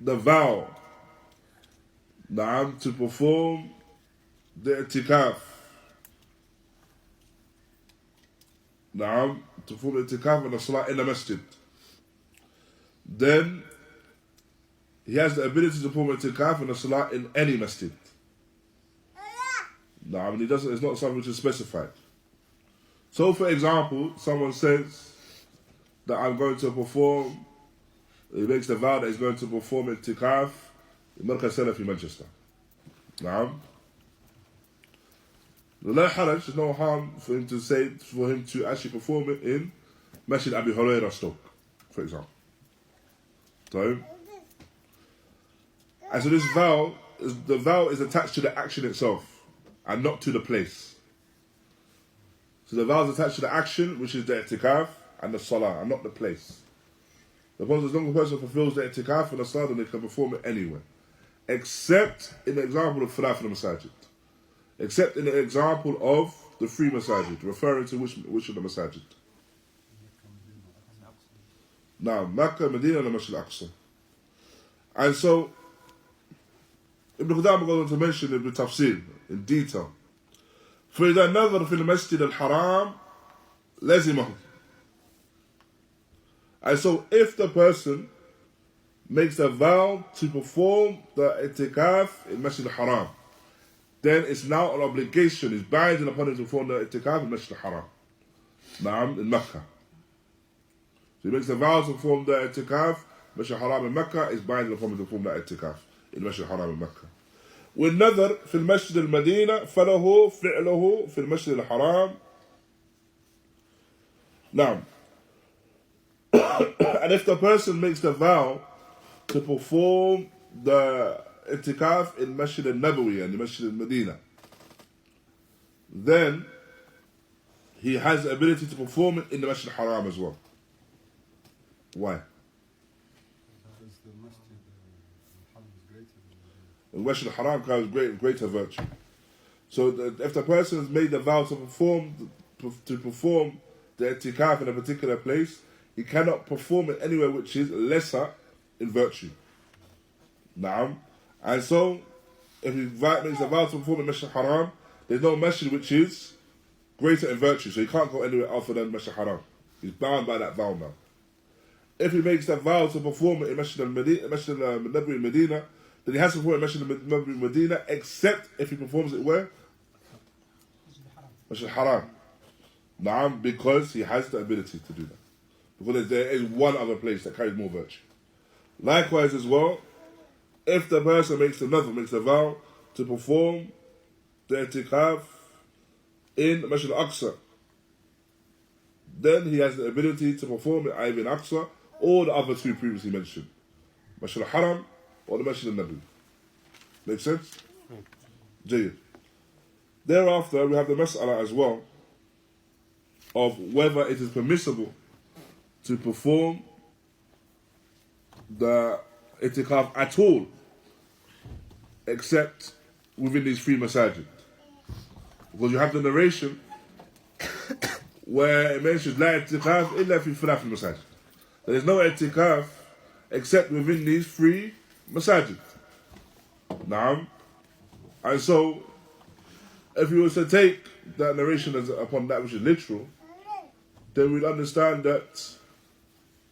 the vow نعم to perform the i'tikaf, نعم to perform the i'tikaf and the salah in the masjid, then he has the ability to perform i'tikaf and the salah in any masjid. نعم, and he doesn't, it's not something which is specified. So for example, someone says that I'm going to perform, he makes the vow that he's going to perform i'tikaf in Markaz Salafi Manchester. نعم. لا حرج, there's no harm for him to say, for him to actually perform it in Masjid Abū Hurayrah Stoke, for example. So, and so this vow, the vow is attached to the action itself and not to the place. So the vow is attached to the action, which is the i'tikaf and the salah, and not the place. The point is, as long as a person fulfills the i'tikaf and the salah, then they can perform it anywhere. Except in the example of thalath al-masajid. Except in the example of the three masajid, referring to which of the masajid? Now, Makkah, Medina, and the Masjid al-Aqsa. And so, Ibn Qudāmah goes on to mention Ibn Tafsir in detail. فإذا نظر في المسجد الحرام لزمه. And so, if the person makes a vow to perform the i'tikaf in Masjid al-Haram, then it's now an obligation, it's binding upon him to perform the i'tikaf in Masjid al-Haram. Naam, in Mecca. So he makes a vow to perform the i'tikaf in Masjid al-Haram in Mecca, it's binding upon him to perform the i'tikaf in Masjid al-Haram in Mecca. والنذر في المسجد المدينة فله فعله في المسجد الحرام. نعم. And if the person makes the vow to perform the i'tikaf in Masjid al-Nabawi and the Masjid al-Medina, then he has the ability to perform it in the Masjid al-Haram as well. Why? Because the Masjid al-Haram is greater than The Masjid al-Haram carries greater virtue. So if the person has made the vow to perform the i'tikaf in a particular place, he cannot perform it anywhere which is lesser in virtue. Naam. And so, if he makes a vow to perform in Masjid al-Haram, there's no masjid which is greater in virtue, so he can't go anywhere other than Masjid al-Haram. He's bound by that vow now. If he makes that vow to perform it in Masjid al-Nabawi in Medina, then he has to perform it in Masjid al-Nabawi in Medina, except if he performs it where? Masjid al-Haram. Naam, because he has the ability to do that. Because there is one other place that carries more virtue. Likewise as well, if the person makes a vow to perform the i'tikaf in Masjid al-Aqsa, then he has the ability to perform it either in Aqsa or the other two previously mentioned, Masjid al-Haram or the Masjid al-Nabawi. Make sense? Jayyid. Thereafter, we have the mas'ala as well of whether it is permissible to perform the i'tikaf at all, except within these three masajid. Because you have the narration where it mentions لا i'tikaf إلا في ثلاث المساجد. There is no i'tikaf except within these three masajid. Naam. And so, if you were to take that narration as upon that which is literal, then we'd understand that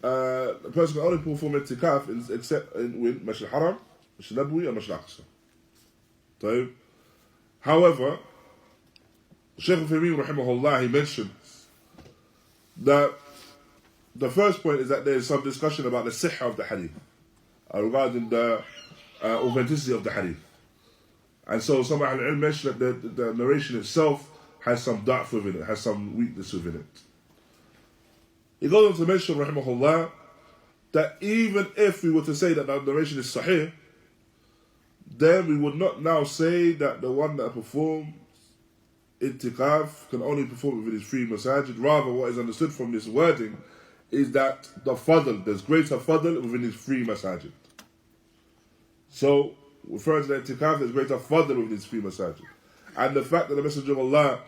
a person can only perform i'tikaf except in Masjid al-Haram, Masjid al-Nabawi, and Masjid al-Aqsa. So, however, Shaykh raḥimahullah, he mentions that the first point is that there is some discussion about the sihha of the hadith regarding the authenticity of the hadith. And so some al-ilm mention that the narration itself has some da'f within it, has some weakness within it. He goes on to mention, raḥimahullah, that even if we were to say that the narration is sahih, then we would not now say that the one that performs i'tikaf can only perform within his three masajid. Rather, what is understood from this wording is that the fadl, there's greater fadl within his three masajid. So, referring to the i'tikaf, there's greater fadl within his three masajid. And the fact that the Messenger of Allah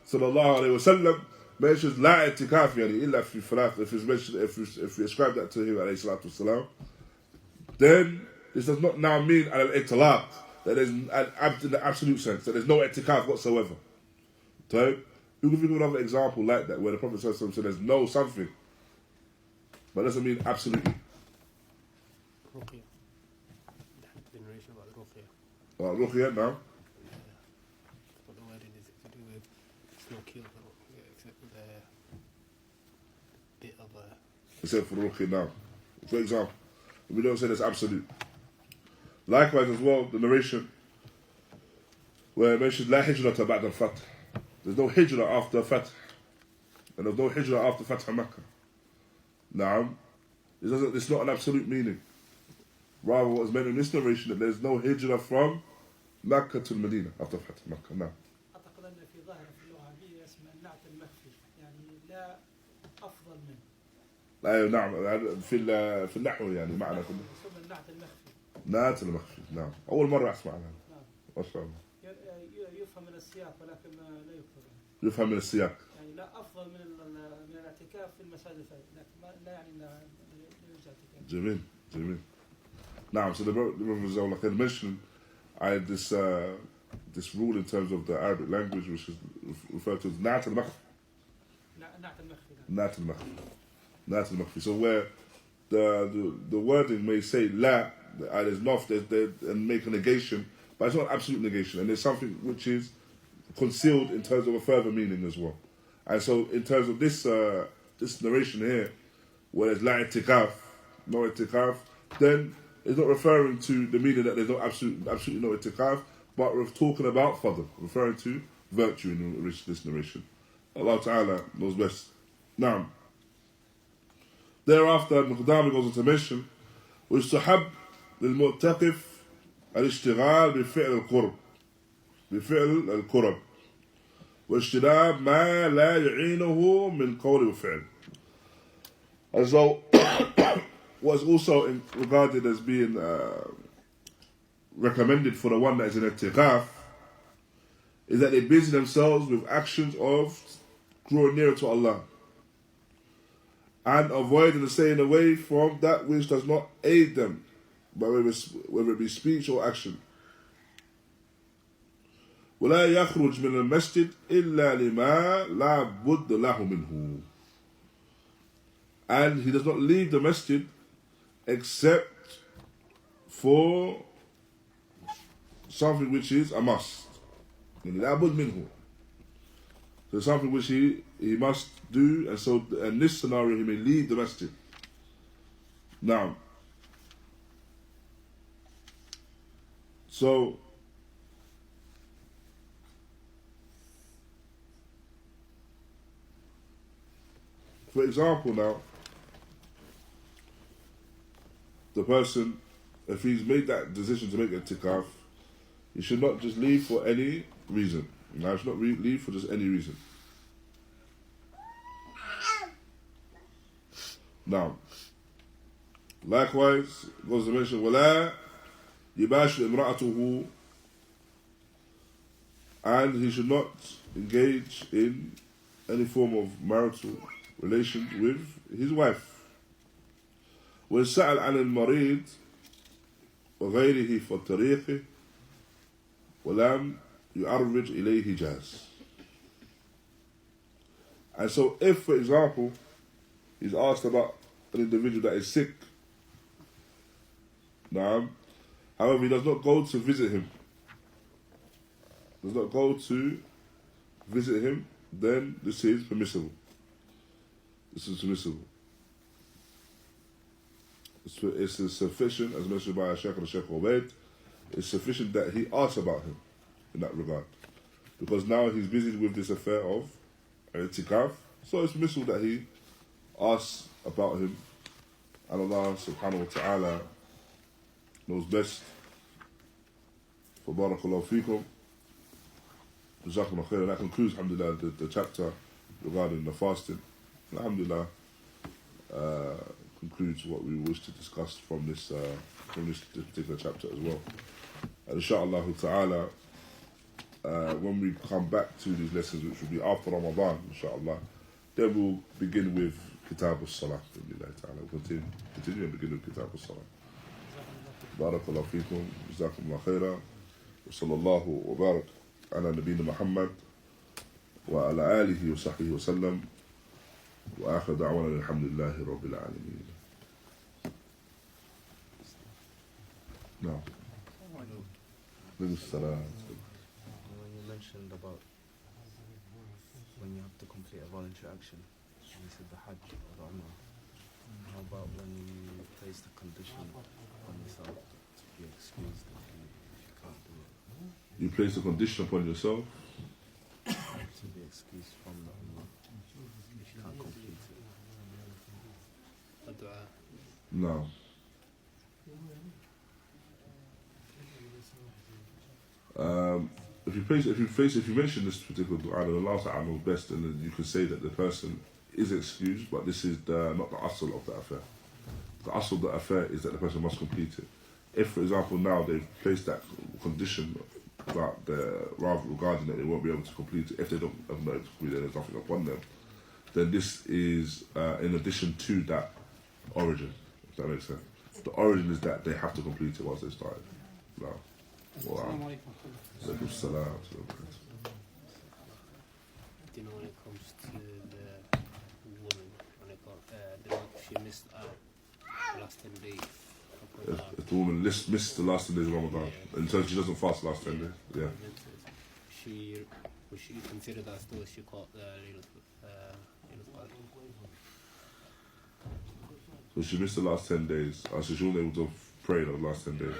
sallallahu alayhi wa sallam mentions la i'tikaf yani illa fi thalath, if it's mentioned, if we ascribe that to him alayhi salatu wasalam, then this does not now mean al-itlaq, that there's in the absolute sense, that there's no i'tikaf whatsoever. So you can think of another example like that where the Prophet said there's no something, but it doesn't mean absolutely. Ruqya. The narration about the ruqya. Ruqya now. But the wording is to do with it's not killed for ruqya except with a bit of a. Except for ruqya now. For example, we don't say that's absolute. Likewise as well, the narration where it mentions la hijrata ba'da al-fath. There's no hijrah after fath. And there's no hijrah after fath Makkah. Naam. It's not an absolute meaning. Rather, what is meant in this narration that there's no hijrah from Makkah to Medina after fath Makkah. Now. أعتقد أن في ظاهر في اللغة العربية اسمه النعت المخفي يعني لا أفضل منه. أيوة نعم في النحو يعني معنى كله. يسمى النعت المخفي. نعت المخفي نعم. أول مرة أسمع عنها. نعم. ما شاء الله. يفهم من السياق ولكن لا يكتب. يفهم من السياق. يعني لا أفضل من الاعتكاف في المساجد الثانية، لكن لا يعني لا يوجد اعتكاف. جميل جميل. نعم. So the Brother like I mentioned, I had this rule in terms of the Arabic language, which is referred to as na'at al-makhfi. Na'at al-makhfi. Na'at al-makhfi. So where the wording may say la, there's nof, and make a negation, but it's not absolute negation, and there's something which is concealed in terms of a further meaning as well. And so in terms of this narration here, where there's la i'tikaf, no i'tikaf, then it's not referring to the meaning that there's no absolutely no i'tikaf, but we're talking about fadl, referring to virtue in this narration. Allah Ta'ala knows best. Now, thereafter, Qudāmah goes on to mention, ويستحب للمعتكف الاشتغال بفعل القرب واجتناب ما لا يعينه من قول وفعل. As though what is also regarded as being recommended for the one that is in i'tikaf is that they busy themselves with actions of drawing nearer to Allah and avoiding and staying away from that which does not aid them, whether it be speech or action. ولا يخرج من المسجد إلا لما لا بد له منه. And he does not leave the masjid except for something which is a must. لا بد منه. So something which he must do, and so in this scenario he may leave the masjid. Now, so for example now, the person, if he's made that decision to make a i'tikaf, he should not just leave for any reason. He should not leave for just any reason. Now, likewise, goes to mention, وَلَا يُبَاشِرُ إِمْرَأَتُهُ, and he should not engage in any form of marital relation with his wife. وَيَسْأَلْ عَنِ الْمَرِيضِ وَغَيْرِهِ فَالطَّرِيقِ وَلَمْ يُعَرِّجْ إِلَيْهِ جَازٍ. And so if, for example, he's asked about an individual that is sick, however, he does not go to visit him, then this is permissible. This is permissible. It's sufficient, as mentioned by Shaykh and Shaykh ḥUbayd, it's sufficient that he asks about him in that regard. Because now he's busy with this affair of i'tikaf, so it's permissible that he asks about him. And Allah subhanahu wa ta'ala knows best. فَبَارَكَ فِيكُمْ. Jazakumullah khair. And that concludes, alhamdulillah, the chapter regarding the fasting. Alhamdulillah, concludes what we wish to discuss from this particular chapter as well. And inshaAllah ta'ala, when we come back to these lessons, which will be after Ramadan, inshaAllah, Then we'll begin with Kitab al-Salah. We'll continue and begin with Kitab al-Salah. Barakallahu feekum, jazakumullah khairan, wa sallallahu wa barak ala nabiyyina Muhammad wa ala alihi wa sahbihi wa sallam, wa akhir da'wana alhamdulillahi rabbil alameen. No. When you mentioned about when you have to complete a voluntary action, you said the Hajj or the Umrah. How about when you place the condition on yourself to be excused if you can't do it? You place a condition upon yourself To be excused from the Umrah if you can't complete it. No. If you mention this particular dua, then Allah Ta'ala knows best, and then you can say that the person is excused, but this is not the asl of the affair. The asl of the affair is that the person must complete it. If, for example, now they've placed that condition that regarding that they won't be able to complete it, if they don't have no able to complete it, there's nothing upon them, then this is in addition to that origin, if that makes sense. The origin is that they have to complete it once they started. No. Assalamu alaikum. Alaikum salam. Do you know when it comes to the woman, she missed out the last 10 days? If the woman missed the last 10 days of Ramadan, until she doesn't fast the last 10 days, yeah. Would she consider that still she caught the So she missed the last 10 days, so she wasn't able to pray the last 10 days.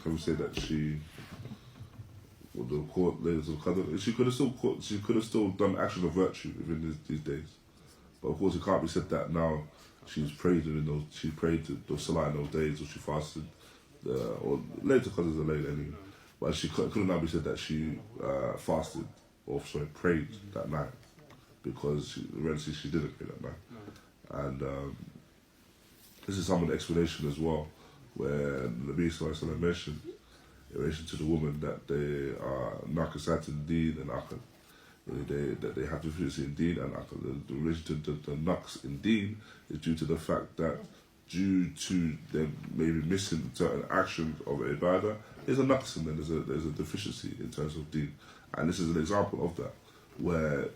Can we say that she would have caught Laylatul Qadr? She could have still done actions of virtue within these days. But of course it can't be said that now she prayed the Salah in those days, or she fasted, or Laylatul Qadr is a late anyway. But she couldn't now be said that she fasted, or prayed that night, because she didn't pray that night. And this is some of the explanation as well, where the Nabi Sallallahu Alaihi Wasallam mentioned in relation to the woman that they are naqisat in deen and aql, that they have deficiency in deen and aql. The relation to the naqs in deen is due to the fact that due to them maybe missing certain actions of ibadah, there's a naqs in them, there's a deficiency in terms of deen. And this is an example of that, where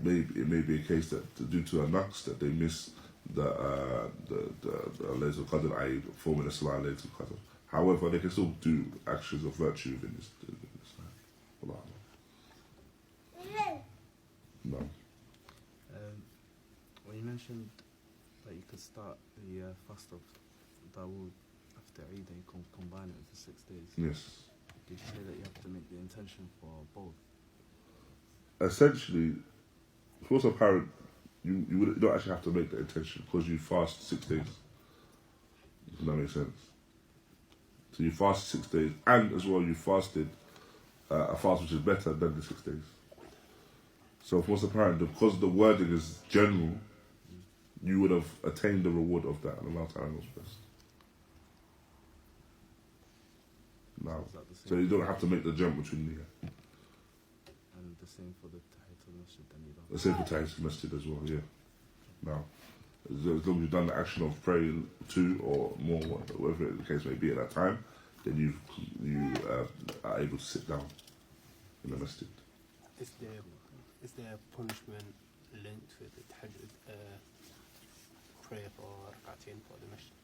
it may be a case that due to a naqs that they miss the Laylatul Qadr, i.e. forming a Salah Laylatul Qadr. However, they can still do actions of virtue within this time. No. When you mentioned that you could start the fast of Dawood after Eid and you can combine it for 6 days. Yes. Did you say that you have to make the intention for both? Essentially, if you're apparent, you don't actually have to make the intention because you fast 6 days. Does that make sense? So you fast 6 days, and as well you fasted a fast which is better than the 6 days. So if what's apparent, because the wording is general, you would have attained the reward of that, and Allah Ta'ala knows best. Now, so you don't have to make the jump between the. And the same for the Tahiyatul Masjid, then you don't. The same for Tahiyatul Masjid as well, yeah. Now, as long as you've done the action of praying 2 or more, whatever the case may be at that time, then you are able to sit down in the masjid. Is there punishment linked with the tahajjud prayer for rak'atain for the masjid?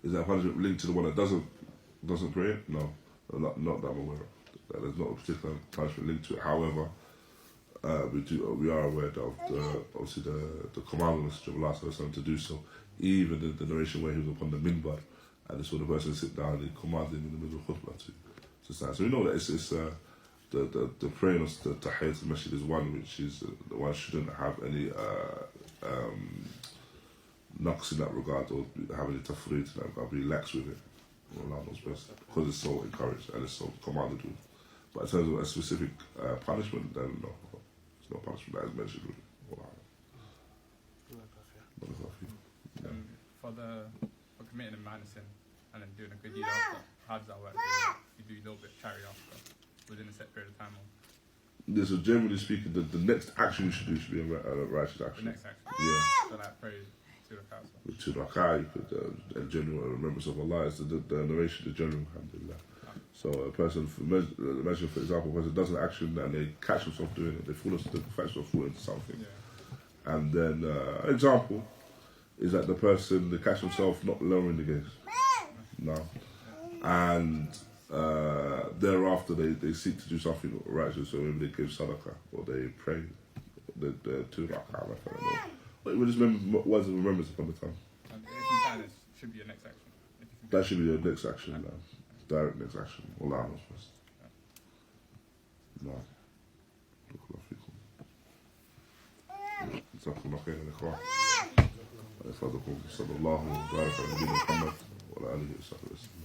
Is that punishment linked to the one that doesn't pray it? No, not that I'm aware of. There's not a particular punishment linked to it. However, we are aware of obviously the commandment of Allah to do so. Even the narration where he was upon the minbar and they saw the person sit down, he commanded him in the middle of khutbah to stand. So we know that it's the praying of the Tahiyatul Masjid is one which is the one shouldn't have any knocks in that regard or have any tafreed in that regard, be lax with it. Allah knows best, because it's so encouraged and it's so commanded with. But in terms of a specific punishment, then no, there's no punishment that is mentioned with it. For committing a minor sin and then doing a good deed after, how does that work? You do a little bit of charity after within a set period of time? this is generally speaking, the next action you should do should be a righteous The action. next action. Yeah. So like pray 2 rakats. With 2 rak'ah, you could, and general remembrance of Allah is the narration, the general, alhamdulillah. So a person, imagine for example, a person does an action and they catch themselves doing it, they fall into something. Yeah. And then, example is that the person, they catch themselves not lowering the gaze. No. And thereafter they seek to do something righteous, so maybe they give sadaqah or they pray the 2 rak'ah, or just remember words of remembrance upon the tongue. And if you can, it should be your next action. If you can. That should be your next action now. Direct next action. Allah knows best. No. جزاكم الله خيرا يا اخوان. افادكم صلى الله وبارك على نبينا محمد وعلى اله وصحبه وسلم.